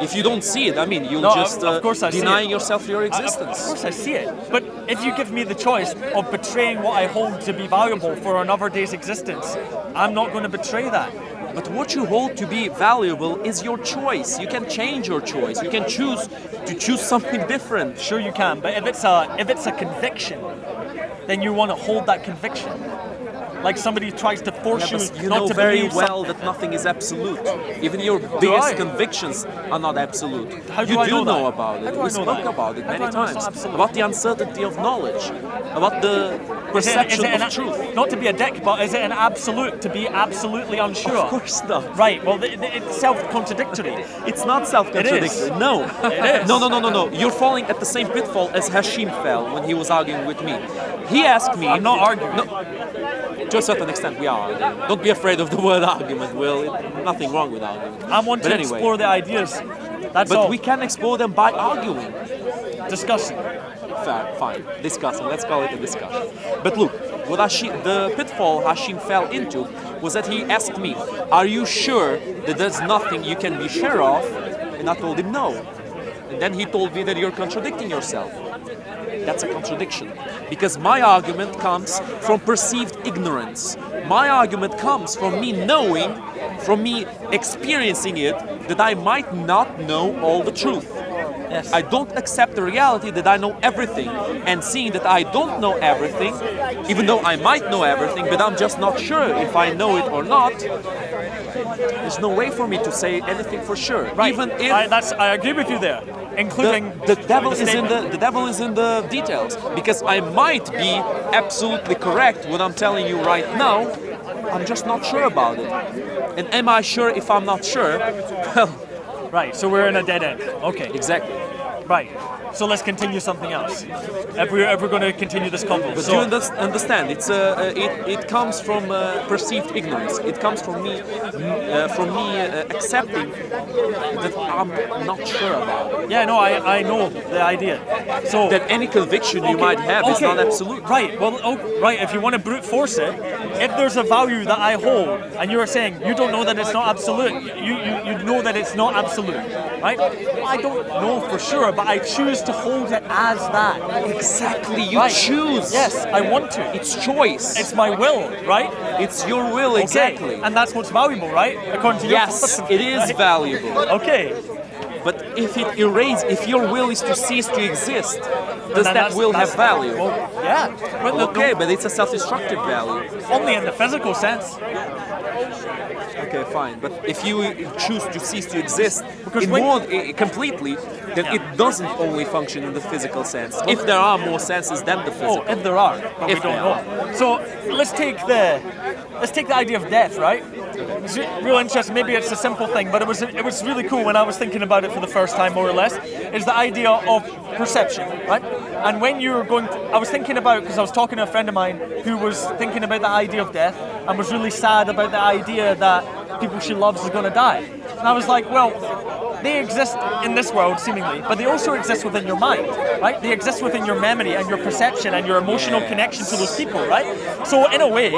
If you don't see it, I mean, you'll No, just of course I see denying it. yourself your Of existence. course I see it. But if you give me the choice of betraying what I hold to be valuable for another day's existence, I'm not going to betray that. But what you hold to be valuable is your choice. You can change your choice. You can choose to choose something different. Sure you can, but if it's a conviction, then you want to hold that conviction. Like somebody tries to force Yeah, but you not know to very believe well something. that nothing is absolute. Even your biggest I? convictions are not absolute. How do you I do know know that? about How it. do I We know spoke that? about it How do many I know it's not times. absolute? About the uncertainty of knowledge. About the perception of truth. Not to be a dick, but is it an absolute to be absolutely unsure? Of course not. Right. Well, it's self-contradictory. It's not self-contradictory. No. It is. No. You're falling at the same pitfall as Hashim fell when he was arguing with me. he asked me. I'm not arguing. No, to a certain extent, we are. Don't be afraid of the word argument, Will. Nothing wrong with argument. I want But to anyway. explore the ideas. That's But all. we can explore them by arguing. Discussing. Fine. Discussing. Let's call it a discussion. But look, what the pitfall Hashim fell into was that he asked me, "Are you sure that there's nothing you can be sure of?" And I told him no. And then he told me that you're contradicting yourself. That's a contradiction. Because my argument comes from perceived ignorance. My argument comes from me knowing, from me experiencing it, that I might not know all the truth. Yes. I don't accept the reality that I know everything, and seeing that I don't know everything, even though I might know everything, but I'm just not sure if I know it or not, there's no way for me to say anything for sure. Right. Even if I agree with you there, including the devil is in statement. the devil is in the details, because I might be absolutely correct what I'm telling you right now. I'm just not sure about it. And am I sure if I'm not sure? Well, Right, so we're in a dead end. Okay, exactly. right. So let's continue something else. If we're going to continue this convo. But So- do you understand? It's it comes from perceived ignorance. It comes from me accepting that I'm not sure about it. Yeah, no, I know the idea. So That any conviction you might have is not absolute. Right. Well, right. If you want to brute force it, if there's a value that I hold, and you're saying you don't know that it's not absolute, you know that it's not absolute, right? I don't know for sure, but I choose to hold it as that. Exactly, you Right. choose. Yes, I want to. It's choice. It's my will, right? It's your will, Okay. exactly. And that's what's valuable, right? According to your Yes, philosophy, it is right? valuable. Okay. But if your will is to cease to exist, does then that will have value? Well, yeah. But Okay, but it's a self-destructive value. only in the physical sense. Okay, fine. But if you choose to cease to exist Because in completely, then Yeah. it doesn't only function in the physical sense. If there are more senses than the Oh, physical. if there are, but If we don't there know. So let's take the idea of death, right? It's real interesting. Maybe it's a simple thing, but it was really cool when I was thinking about it for the first time, more or less. Is the idea of perception, right? And when you're I was thinking about, because I was talking to a friend of mine who was thinking about the idea of death and was really sad about the idea that people she loves is going to die. And I was like, well, they exist in this world, seemingly, but they also exist within your mind, right? They exist within your memory and your perception and your emotional connection to those people, right? So in a way,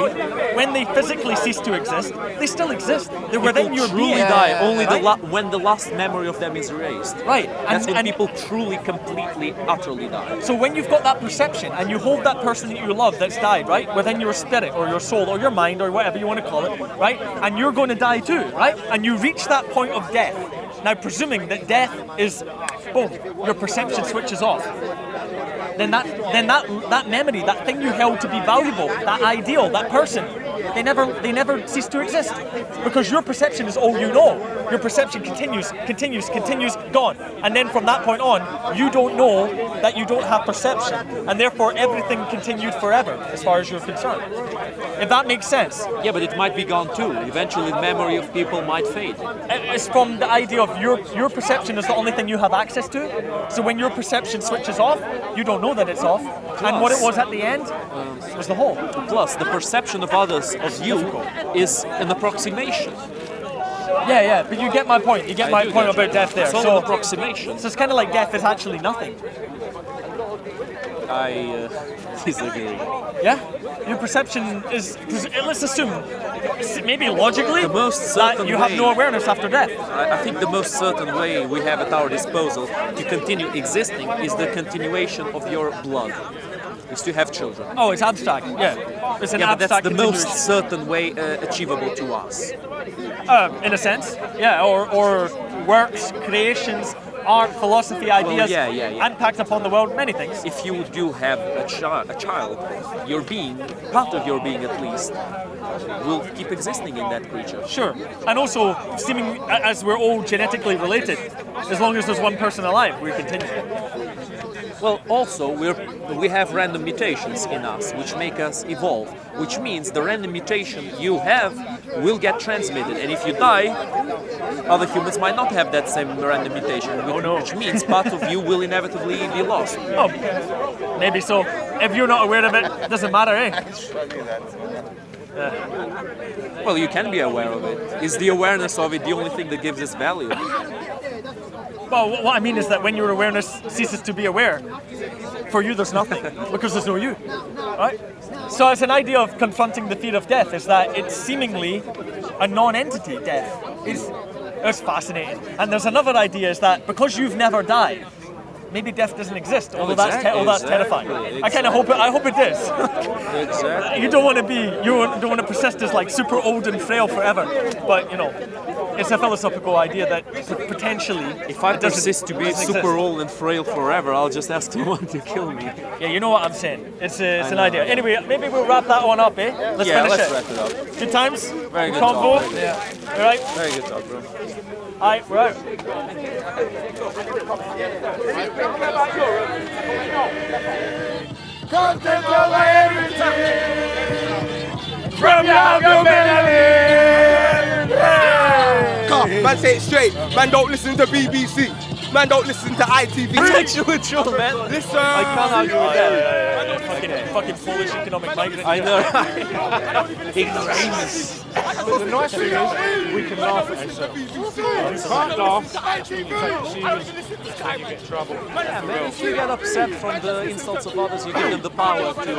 when they physically cease to exist, they still exist. They're within People your truly being. die only right? when the last memory of them is erased. Right. That's when and people truly, completely, utterly die. So when you've got that perception and you hold that person that you love that's died, right, within your spirit or your soul or your mind or whatever you want to call it, right, and you're going to die too, right, and you reach that point of death. Now, presuming that death is, boom, your perception switches off. Then that memory, that thing you held to be valuable, that ideal, that person, they never cease to exist, because your perception is all you know. Your perception continues, gone, and then from that point on, you don't know that you don't have perception, and therefore everything continued forever, as far as you're concerned. If that makes sense. Yeah, but it might be gone too. Eventually, the memory of people might fade. It's from the idea of your perception is the only thing you have access to. So when your perception switches off, you don't know that it's off. And what it was at the end was the whole. Plus, the perception of others of you is an approximation. Yeah, but you get my point. You get my point about death there. It's all an approximation. So it's kind of like death is actually nothing. I disagree. Yeah? Your perception is, let's assume, maybe logically, The most certain that you have way- no awareness after death. I think the most certain way we have at our disposal to continue existing is the continuation of your blood. Is to have children. Oh, it's abstract. Yeah. It's an Yeah, but that's abstract the most continuation. certain way achievable to us. In a sense, yeah, or works, creations, art, philosophy, ideas, yeah. impact upon the world, many things. If you do have a child, your being, part of your being at least, will keep existing in that creature. Sure, and also, seeming as we're all genetically related, as long as there's one person alive, we continue. Well, also, we have random mutations in us, which make us evolve, which means the random mutation you have will get transmitted, and if you die, other humans might not have that same random mutation, which means part of you will inevitably be lost. Oh, maybe so. if you're not aware of it, it doesn't matter, eh? It's funny that. Well, you can be aware of it. Is the awareness of it the only thing that gives us value? Well, what I mean is that when your awareness ceases to be aware, for you there's nothing, because there's no you, right? So it's an idea of confronting the fear of death, is that it's seemingly a non-entity, death. It's fascinating. And there's another idea, is that because you've never died, maybe death doesn't exist, although that's terrifying. I kind of hope it is. Exactly. You don't want to persist as like super old and frail forever, but you know, it's a philosophical idea that potentially, If I it doesn't- persist to be doesn't super exist. old and frail forever, I'll just ask someone to kill me. Yeah, you know what I'm saying. It's an idea. Anyway, maybe we'll wrap that one up, eh? Let's Yeah, finish let's it. wrap it up. Good times. Very good Convo. talk. Yeah. All right. Very good talk, bro. All right. We're out. Content over everything. From your humanity. Come, man, say it straight. Man, don't listen to BBC. Man, don't listen to ITV. It's actually true, man. Listen. I can't argue with that. Fucking Polish economic migrant. I know. Ignoramus. But the nice thing is, we can laugh at ourselves. You can't laugh, when you take it serious, and you get in trouble. Yeah, man, if you get upset from the insults of others, you give them the power to offer you